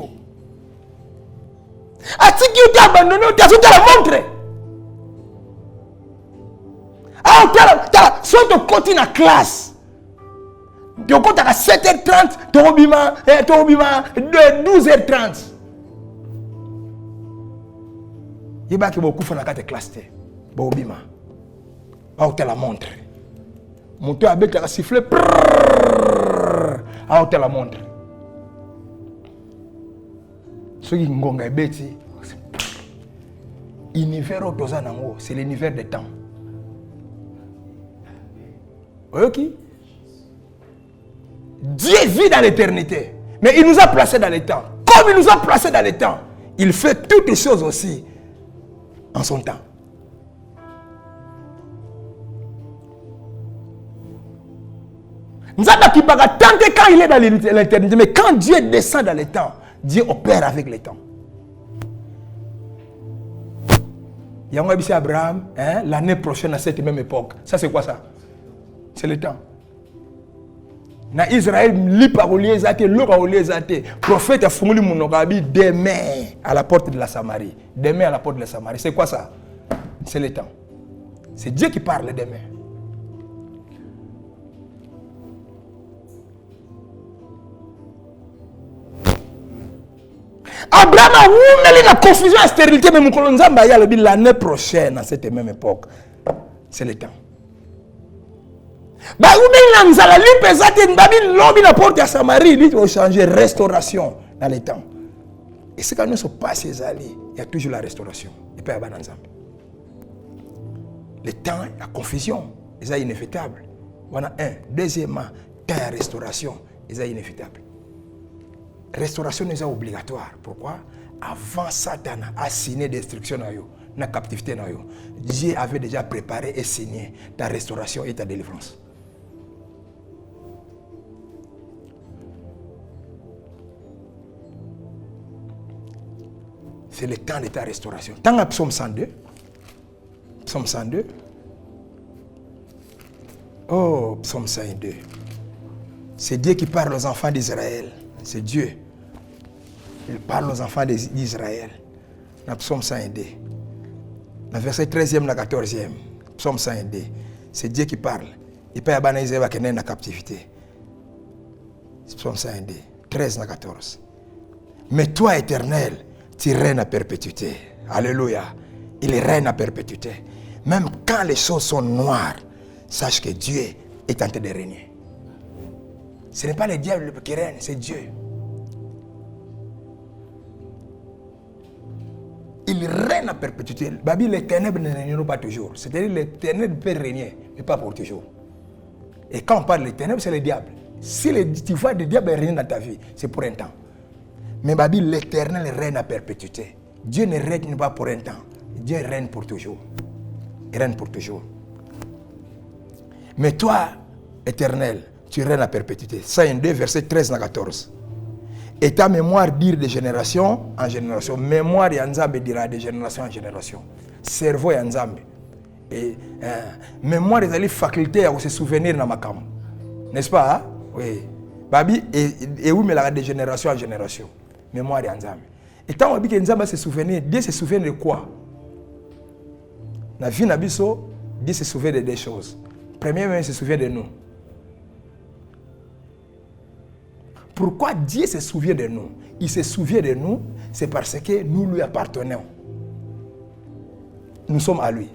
Atiki tu as abandonné, tu as la montre. Alors, soit tu continues la classe. Tu continues à 7h30, tu as 12h30. Il y a beaucoup de classe. Bobima. Tu as la montre. Mon toit avec la sifflet. Ah, tu la montre. L'univers c'est l'univers des temps. Ok? Dieu vit dans l'éternité. Mais il nous a placés dans les temps. Comme il nous a placés dans les temps, il fait toutes les choses aussi en son temps. Nous avons qui tant quand il est dans l'éternité, mais quand Dieu descend dans les temps, Dieu opère avec les temps. Il y a un ici Abraham, l'année prochaine à cette même époque. Ça c'est quoi ça? C'est le temps. Dans Israël, li parolier zate, le parolier zate. Prophète a fourni mon ogabi demain à la porte de la Samarie. Demain à la porte de la Samarie. C'est quoi ça? C'est le temps. C'est Dieu qui parle demain. Abraham a eu la confusion et la stérilité, mais mon colonzamba y a l'année prochaine à cette même époque. C'est le temps. Bah ou bien il a la pesate babi l'homme la porte à Samarie, il faut changer restauration dans les temps. Et c'est quand nous sommes passés les alliés, il y a toujours la restauration. Et pas dans Zambie. Le temps, la confusion, c'est inévitable. Voilà un. Deuxièmement, temps de restauration, c'est inévitable. Restauration est obligatoire. Pourquoi? Avant Satan a signé destruction dans la captivité, Dieu avait déjà préparé et signé ta restauration et ta délivrance. C'est le temps de ta restauration. Tant à Psaume 102. Psaume 102. Oh, Psaume 102. C'est Dieu qui parle aux enfants d'Israël. C'est Dieu. Il parle aux enfants d'Israël. Dans Psaume 102. Dans verset 13e, la 14e. Psaume 102. C'est Dieu qui parle. Il peut y avoir Israël qui est dans la captivité. Psaume 102. 13 à 14. Mais toi, Éternel, tu règnes à perpétuité. Alléluia. Il règne à perpétuité. Même quand les choses sont noires, sache que Dieu est en train de régner. Ce n'est pas le diable qui règne, c'est Dieu. Il règne à perpétuité. Babi, les ténèbres ne règneront pas toujours. C'est-à-dire les ténèbres peuvent régner, mais pas pour toujours. Et quand on parle des ténèbres, c'est le diable. Si tu vois le diable régner dans ta vie, c'est pour un temps. Mais Babi, l'Éternel règne à perpétuité. Dieu ne règne pas pour un temps. Dieu règne pour toujours. Il règne pour toujours. Mais toi, Éternel, tu règnes à perpétuité. 102, verset 13 à 14. Et ta mémoire dire de génération en génération. Mémoire Yanzambe dira de génération en génération. Cerveau Yanzambe. Et mémoire est la faculté à se souvenir dans ma cam. N'est-ce pas? Hein? Oui. Babi, et oui, mais la de génération en génération. Mémoire Yanzambe. Et tant que Yanzambe se souvenir, Dieu se souvient de quoi? Dans la vie d'Abisso, Dieu se souvient de deux choses. Premièrement, il se souvient de nous. Pourquoi Dieu se souvient de nous? Il se souvient de nous, c'est parce que nous lui appartenons. Nous sommes à lui.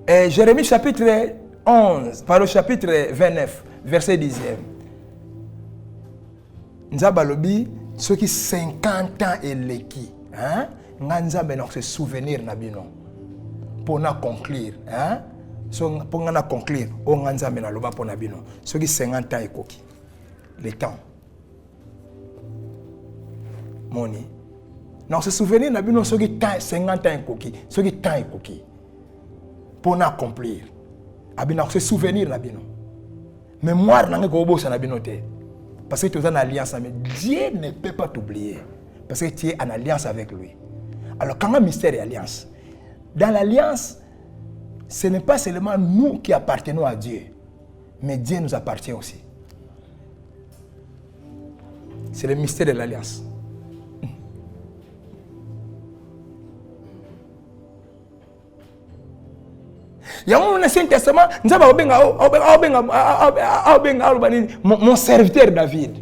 Et Jérémie chapitre 11, par le chapitre 29, verset 10e. Nzabalobi, ceux qui 50 ans et l'équi, hein? Nzabalobi se souvenir nabino. Pour nous conclure, hein? Pour nous conclure, on a mis dans le bas pour nabino. Ceux qui 50 ans et coquille, le temps. Moni. Non, se souvenir nabino ceux qui 50 ans et coquille, ceux qui temps et coquille. Pour nous accomplir, abino se souvenir nabino. Mémoire n'a pas de nabino te. Parce que tu es en alliance avec Dieu ne peut pas t'oublier. Parce que tu es en alliance avec lui. Alors, quand un mystère est alliance, dans l'alliance, ce n'est pas seulement nous qui appartenons à Dieu, mais Dieu nous appartient aussi. C'est le mystère de l'alliance. Il y a un Ancien Testament, mon serviteur David.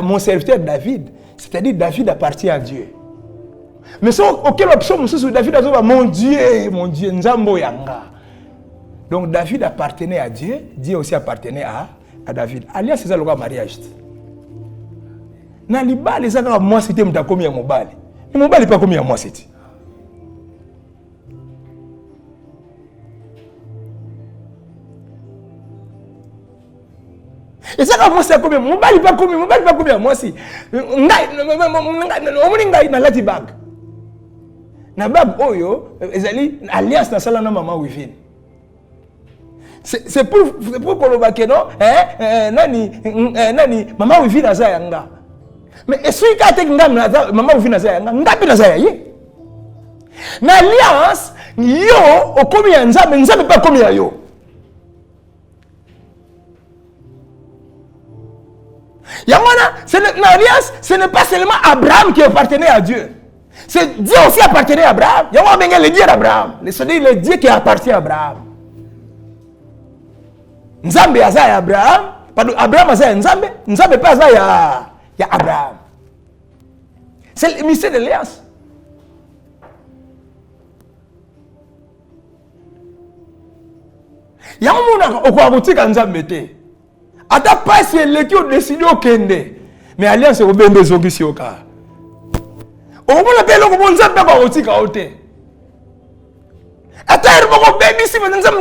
Mon serviteur David, c'est-à-dire David appartient à Dieu. Mais si auquel option David a dit mon Dieu, Nzambo Yanga. Donc David appartenait à Dieu, Dieu aussi appartenait à à David. Alliance c'est ça le mariage. Na libali ça quand moi c'était m'ta komi ya mobali. Mais mobali pas komi ya moi c'était. Et ça quand moi c'est komi mobali pas komi ya moi si. Ngai na lati bag. Na bag oyo ezali alliance na sala na maman Wivine. C'est pour que non nani maman Wivine aza yanga. Mais est-ce que quand maman Wivine aza yanga ngapi na za ye. Na alliance yo okomi ya nzambe pas komi ya yo. Yamana, l'alliance, ce n'est pas seulement Abraham qui appartenait à Dieu. C'est Dieu aussi appartenait à Abraham. Yamana, le Dieu d'Abraham. C'est-à-dire le Dieu qui appartient à Abraham. Nzambe aza ya Abraham. Pardon, Abraham aza ya Nzambe. Nzambe pas aza ya Abraham. C'est le mystère de l'alliance. Yamana, okwa botika Nzambe te. Ata pas si l'équipe a décidé au Kende. Mais alliance est au bien des ogis au cas. Au moins la paix le bon zap pas au tika au té. Ata il va au baby si vous zap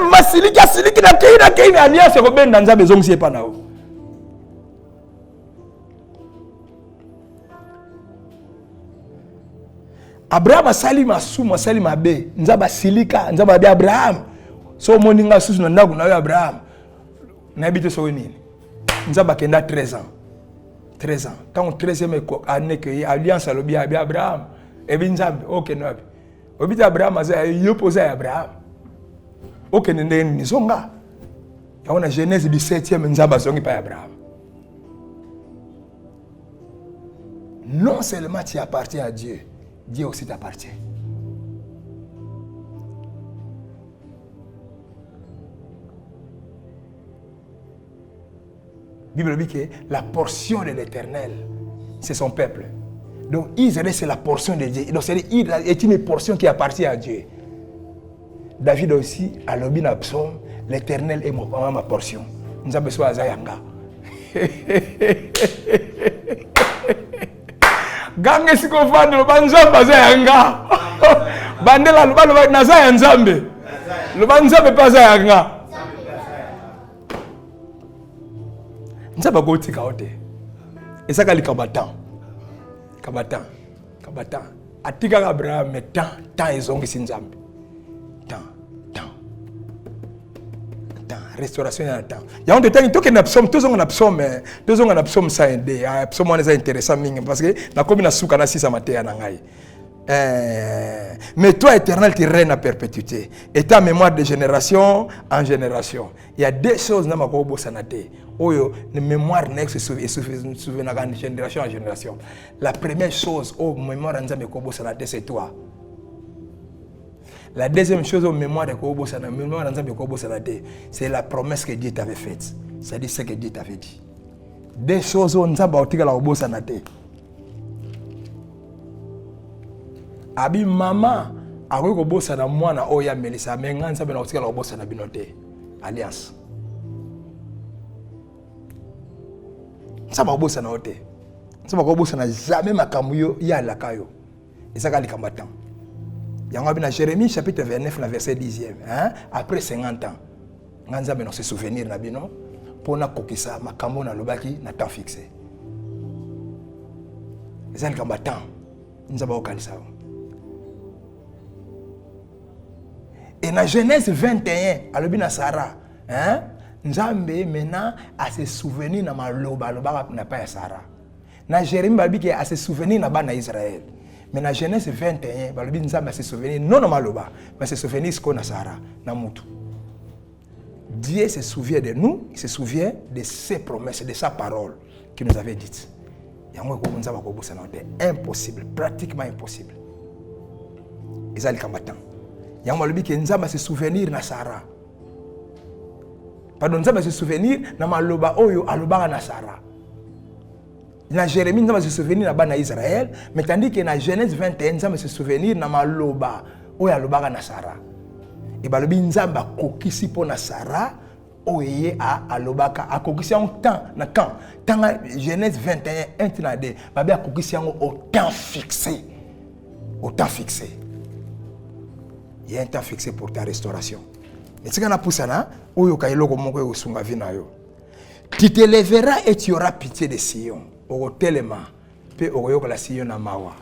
ma siliki na kei alliance est au bien dans zap zong si pas nao. Abraham asali mabe nzaba silika nzaba de Abraham. So moninga susu na ndaku na Abraham. N'habite sur une île. Nous avons 13 ans. 13 ans. Quand on 13e année que alliance à l'objet Abraham, et bien nous avons ok non. Objet Abraham a opposé à Abraham. Ok nous sommes là. On a Genèse du 7e nous avons besoin pas Abraham. Non seulement tu appartiens à Dieu, Dieu aussi t'appartient. La Bible dit que la portion de l'Éternel, c'est son peuple. Donc Israël, c'est la portion de Dieu. Donc Israël est une portion qui appartient à Dieu. David aussi, à l'objet d'un psaume, l'Éternel est ma portion. Nous avons besoin de Zayanga. Gange si qu'on fait le banzamba Zayanga. Bandela le bal na Zayanzambe. Le banzamba pas Zayanga. Nzaba goti kaote. Esaka li kabatan. Atika Abraham mais tant ezongi sinzambe. Tant. Restauration ya temps. Ya on te to que na psaume tous on a psaume ça indé. Psaume on est intéressant mingi parce que na comme na suka na sisa matea na ngai. Mais toi, Éternel, tu règnes à perpétuité. Et ta mémoire de génération en génération. Il y a deux choses dans ma kobo sanate. Oyo, la mémoire n'est que souvenir de génération en génération. La première chose, mémoire de kobo sanate, c'est toi. La deuxième chose, mémoire de kobo sanate, c'est la promesse que Dieu t'avait faite. C'est-à-dire ce que Dieu t'avait dit. Deux choses, on n'a pas la kobo sanate. Abi mama akoki kobosana mwana oya melisa me nga nzambe na kotikala kobosana bino te alliance nzambe akobosana yo te nzambe akobosana jamais makambo yo ya alaka yo ezaka likambo temps yango abi na Jérémie chapitre 29 na verset 10e après 50 ans nga nzambe na se souvenir na bino mpona kokisa makambo na lobaki na temps fixé ezali likambo temps nzambe akokanisa yo. Et dans Genèse 21, à l'objet Sarah, Nzambe maintenant a se souvenir na maloba n'a pas Sarah. Na Jérémie babi qui a se souvenir na bana Israël. Mais dans Genèse 21, balobi Nzambe a se souvenir non na maloba, mais se souvenir ce qu'on a Sarah na mutu. Dieu se souvient de nous, il se souvient de ses promesses, de sa parole qu'il nous avait dites. Yango ko Nzambe ko bossa na impossible, pratiquement impossible. Ezali combattant. Yango malobi ke Nzambe se souvenir na Sarah. Pardon, Nzambe se souvenir na maloba oyo alobaka na Sarah. Na Jérémie Nzambe se souvenir na bana Israël, mais tandis que na Genèse 21 Nzambe se souvenir na maloba oyo alobaka na Sarah. Et balobi Nzambe kokisi po na Sarah oye a alobaka akokisi en temps na quand tanga Genèse 21 1 na 2 babe akokisi en au temps fixé. Au temps fixé. Il y a un temps fixé pour ta restauration. Et c'est quand on a poussé là, où il y a un sunga vinayo. Tu te lèveras et tu auras pitié de Sion. Au tellement, puis au royaume la Sion na mawa.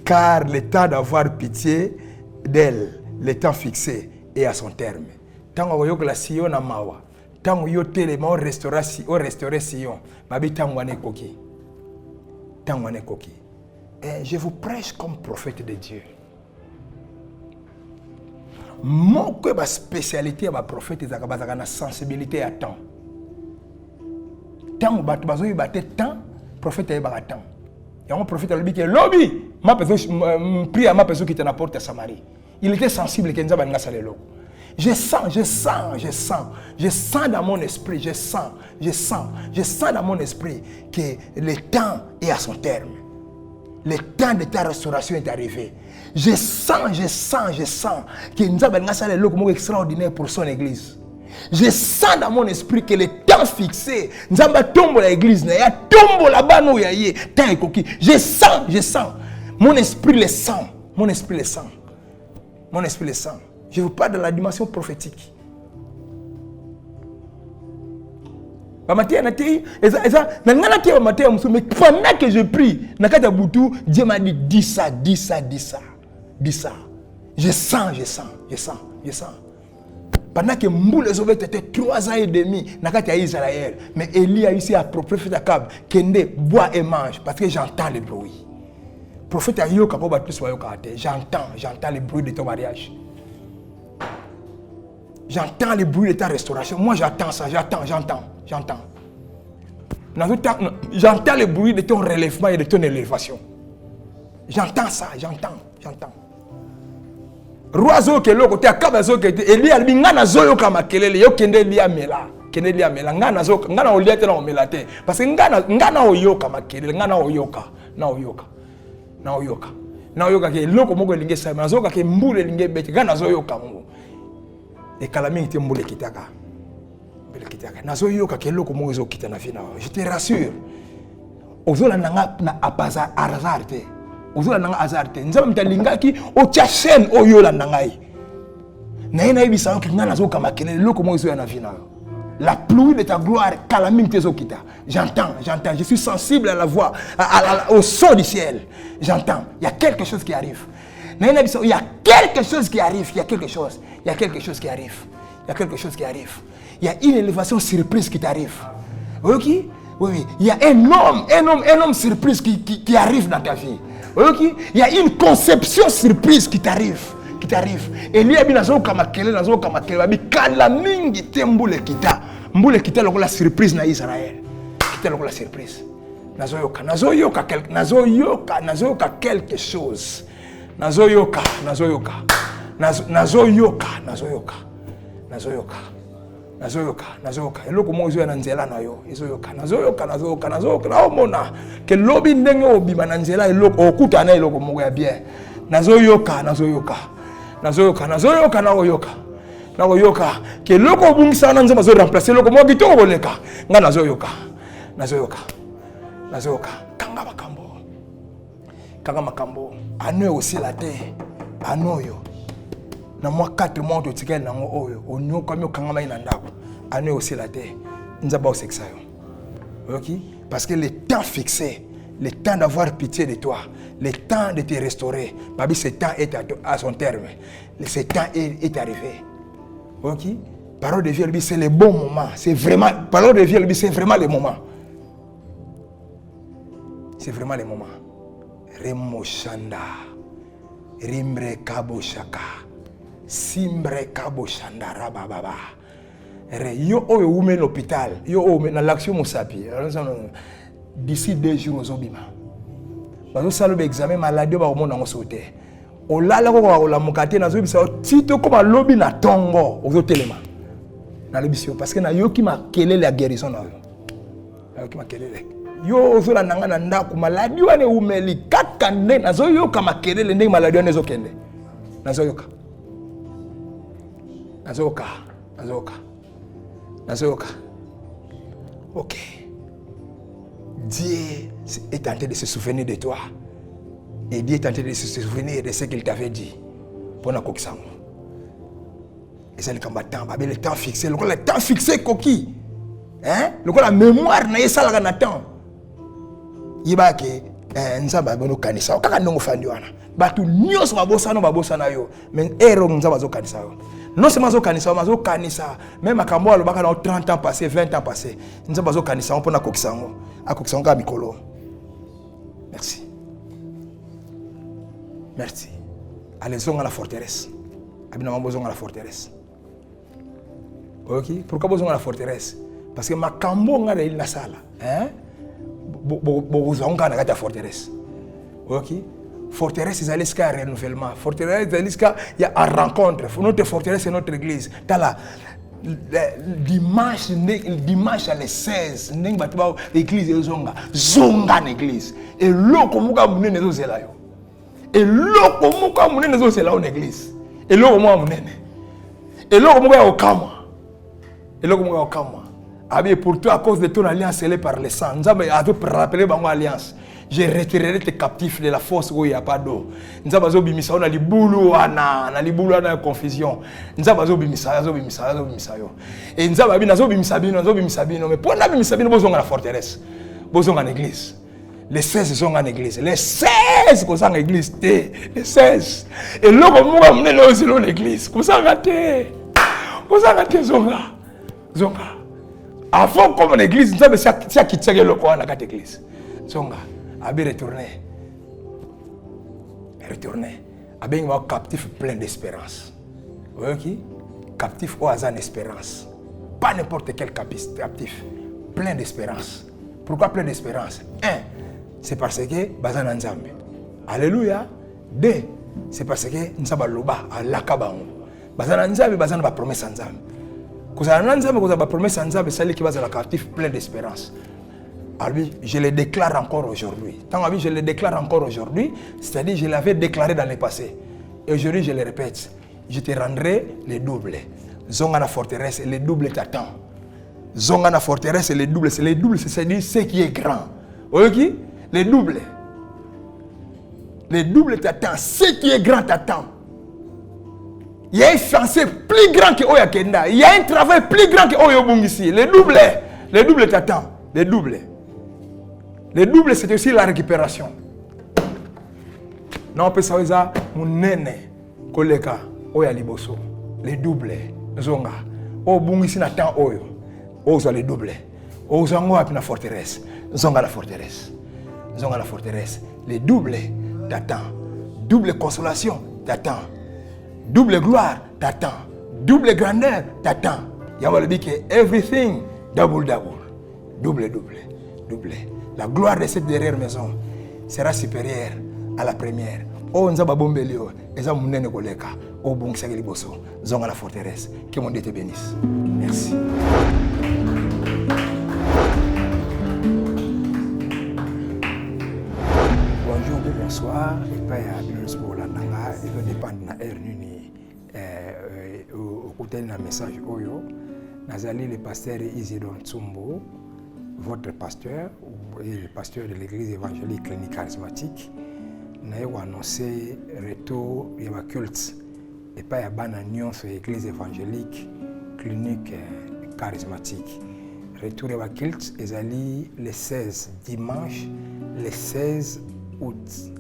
Car le temps d'avoir pitié d'elle, le temps fixé est à son terme. Tant au royaume la Sion na mawa. Tant au tellement au restaurer Sion. Babi tant wane koki. Tant wane koki. Et je vous prêche comme prophète de Dieu. Mon spécialité ma prophète est la sensibilité à temps. Tant que tu temps, prophète est à temps. Et un prophète a dit que lobby, ma personne prie à ma personne qui était à la porte de Samarie. Il était sensible que nous avons le lot. Je sens dans mon esprit, je sens dans mon esprit que le temps est à son terme. Le temps de ta restauration est arrivé. Je sens que nous avons un loco extraordinaire pour son église. Je sens dans mon esprit que le temps fixé, nous avons tombé l'église, nous avons tombé là-bas, nous avons je sens. Mon esprit le sent. Je vous parle de la dimension prophétique. Mais pendant que je prie, Dieu m'a dit dis ça. Je sens. Pendant que Mboule Zobet était 3 ans et demi dans Israël, mais Élie a ici à prophète Akab, Kende, bois et mange, parce que j'entends le bruit. Prophète Ayoka, j'entends le bruit de ton mariage. J'entends le bruit de ta restauration. Moi j'entends ça, j'entends. J'entends le bruit de ton relèvement et de ton élévation. J'entends ça. Roazo ke loko te akabazo ke Eli albingana zoyo kama kelele yo kende lia mela ngana zoka ngana oliate na omelate parce que ngana oyoka makelele ngana oyoka ke loko moko linge sa mazoka ke mbule linge beti ngana zoyoka ngo e kalami te mbule kitaka nazo yoka ke loko moko zo kita na fina je te rassure ozola nanga na apaza arazarte ozola nanga azarte nzaba mtalingaki o tia chaîne oyola nangai na ina ibisa ki ngana zo kama kelele loko moko zo na fina la pluie de ta gloire kalami te zo kita j'entends je suis sensible à la voix au son du ciel j'entends il y a quelque chose qui arrive na ina ibisa il y a quelque chose qui arrive il y a quelque chose qui arrive il y a une élévation surprise qui t'arrive. Ok? Oui. Il y a un homme surprise qui arrive dans ta vie. Ok? Il y a une conception surprise qui t'arrive. Et il y a une la surprise na Israël. La surprise. Nazoyoka quelque chose. Nazoyoka. Eloko mozo na nzela na yo ezoyoka nazoyoka naomona ke lobi ndenge obima na nzela eloko okuta na eloko moko ya bien nazoyoka ke loko obungisa na nzema zo remplacer loko mo bitoko boleka nga nazoyoka kanga makambo ano aussi la te anoyo na moi 4 mois to tikel nango oyo onyoka mi okanga mai na ndako ane aussi la terre nzaba osekisa yo. OK? Parce que le temps fixé, le temps d'avoir pitié de toi, le temps de te restaurer, babi ce temps est à son terme. Ce temps est arrivé. OK? Parole de Dieu c'est le bon moment, c'est vraiment parole de Dieu c'est vraiment le moment. C'est vraiment le moment. Remoshanda Rimbre Kabo Shaka Simbre Kabo Shanda Rababa. Yo oyo ume l'hôpital, yo oyo na l'action mosapi. D'ici 2 jours aux obima. Bazo salo examen maladie ba omona ngo sauter. Olala ko ko la mokate na zo bisa tito comme lobi na tongo ozo telema. Na lebisio parce que na yo ki makele la guérison na yo. Yo ki makele. Yo ozo la nanga na ndako maladie wane umeli kakande na zo yo kama kelele ndenge maladie wane zo kende. Na zo yoka. Nazoka. Ok. Dieu est tenté de se souvenir de toi. Et Dieu est tenté de se souvenir de ce qu'il t'avait dit. Pour la coquille. Et c'est le combattant. Le temps fixé. Le temps fixé, coquille. Hein? La mémoire n'a pas ça le temps. Il va que nzamba bono kanisa. Kaka ndongo fandi wana. Batu nyos babosa na yo. Mais ero nzamba zo kanisa yo. Non seulement zo kanisa, même akambo alobaka na 30 ans passé, 20 ans passé. Nzamba zo kanisa on pona kokisango. Akokisango ka mikolo. Merci. Merci. Allez zonga la forteresse. Abina mambo zonga la forteresse. OK? Pourquoi zonga la forteresse? Parce que makambo nga na sala, hein? Bo zonga na kata forteresse. OK? Forteresse, c'est un renouvellement. Forteresse, il y a une rencontre. Notre forteresse, c'est notre église. Dimanche à les 16, l'église est zonga. Zonga l'église. Et l'eau, comme vous avez dit, c'est là. Et l'eau, comme vous avez dit, c'est là en église. Et l'eau, comme vous avez dit. Et l'eau, comme vous avez dit. Et l'eau, comme vous avez dit. Pour toi, à cause de ton alliance scellée par le sang, nous avons rappelé mon alliance. Je retirerai tes captifs de la force où il n'y a pas d'eau. Nous avons bimisa, on a les boulots, on a les boulots, on a la confusion. Nous avons bimisa. Et nous avons bimisa, mais pour nous bimisa, nous avons la forteresse. Nous avons l'église. Les 16 sont en église. Les 16 sont en église. Les 16. Et là, nous avons amené l'église. Nous avons raté. Zonga. Avant, comme en église, nous avons quitté le coin de l'église. Zonga. Abi retourné. Abi un captif plein d'espérance. Oui, captif au hasard d'espérance. Pas n'importe quel captif. Plein d'espérance. Pourquoi plein d'espérance? 1. C'est parce que Bazan Nzambe. Alléluia. 2. C'est parce que Nzamba Loba à Lakabango. Bazan Nzambe, Bazan va promesse Nzambe. Quand Nzambe va promesse Nzambe, c'est lui qui va être captif plein d'espérance. Alors, je le déclare encore aujourd'hui. Tant que je le déclare encore aujourd'hui, c'est-à-dire je l'avais déclaré dans le passé. Et aujourd'hui, je le répète. Je te rendrai le double. Zonga na forteresse, le double t'attend. Zonga na forteresse, le double, c'est-à-dire ce qui est grand. Ok? Le double. Le double t'attend. Ce qui est grand t'attend. Il y a un fiancé plus grand que Oya Kenda. Il y a un travail plus grand que Oya Bungisi. Le double t'attend. Le double. Le double, c'est aussi la récupération. Non, on peut savoir ça, mon nene, collègue, oya liboso. Le double, zonga. O bungisi na temps oyo. Oza le double. Oza ngo api na forteresse. Zonga la forteresse. Zonga la forteresse. Le double t'attend. Double consolation t'attend. Double gloire t'attend. Double grandeur t'attend. Yama le dit que everything double. Double. La gloire de cette dernière maison sera supérieure à la première. Oh, nzaba bombelio, eza munene koleka. Oh, bongisa liboso, zonga la forteresse. Que mon Dieu te bénisse. Merci. Bonjour, bonsoir. Et pas à Binus Bolandanga, il va dépendre de la RNUNI. Au côté d'un message Oyo, Nazali, le pasteur Isidore Tsumbo, votre pasteur, et le pasteur de l'église évangélique clinique charismatique, n'a annoncé le retour de la culte et pas à bananion sur l'église évangélique clinique charismatique. Retour de la culte est allé le 16 dimanche, le 16 août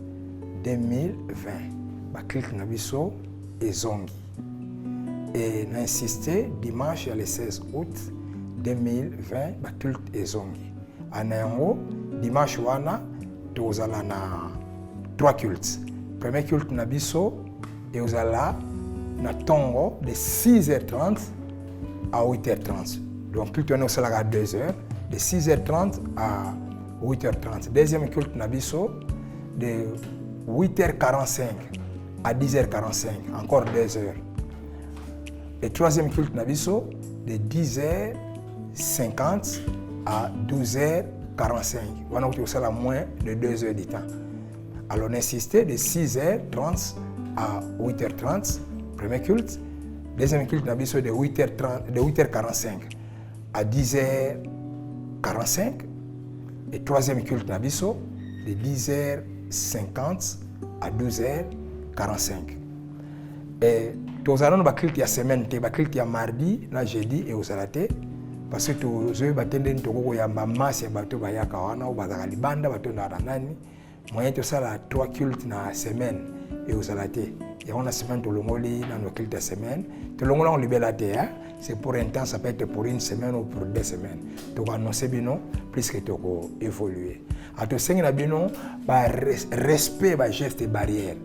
2020. La culte n'a biso et zongi. Et n'a insisté dimanche le 16 août 2020, la culte est zongi. En un dimanche wana, nous allons na 3 cultes. Premier culte na biso et nous allons na tongo de 6h30 à 8h30. Donc culte nous allons à 2h, de 6h30 à 8h30. Deuxième culte na biso de 8h45 à 10h45, encore 2h. Le troisième culte na biso de 10h50 à 12h45. On a moins de 2 heures du temps. Alors on insistait de 6h30 à 8h30, premier culte, Deuxième culte na biso de 8h45 à 10h45 et troisième culte na biso de 10h50 à 12h45. Et tous allons ba culte ya semaine te ba culte ya mardi na jeudi et aux alaté parce que tous eux batende ntoko ya mama se bato ba yaka wana ou bazaka libanda bato na nani moyen to sala 3 cultes na semaine et aux alaté. Et on a semaine tout le monde dans nos cultes de semaine. Tout le monde on libère la terre. C'est pour un temps, ça peut être pour une semaine ou pour 2 semaines. Donc annoncer bien plus que tu évoluer. À tout ça, na bien respect, gestes et barrières.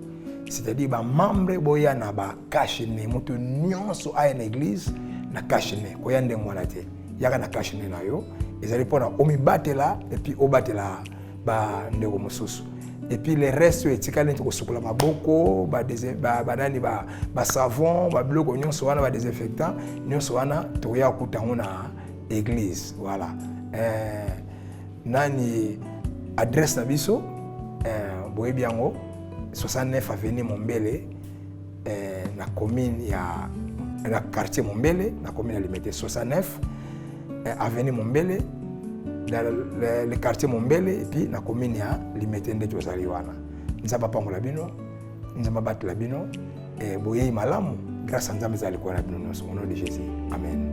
C'est-à-dire ba membre boya na ba kashine moto nyonso a une église na kashine ko yande mwana te. Yaka na kashine na yo. Ezali pona omi batela et puis obatela ba ndeko mosusu. Et puis les restes etikali ko sukula maboko ba nani ba savon ba biloko nyonso wana ba désinfectant nyonso wana to ya kutango na église. Voilà. Nani adresse na biso boyebi yango 69 avenue Mombele na commune ya na quartier Mombele na commune ya Limete. 69 avenue Mombele dans le quartier Mombele et puis na commune ya Limete nde tozali wana. Nzamba pangola bino, nzamba batela bino boyei malamu grâce à Nzambe zali kwa na bino au nom de Jésus. Amen.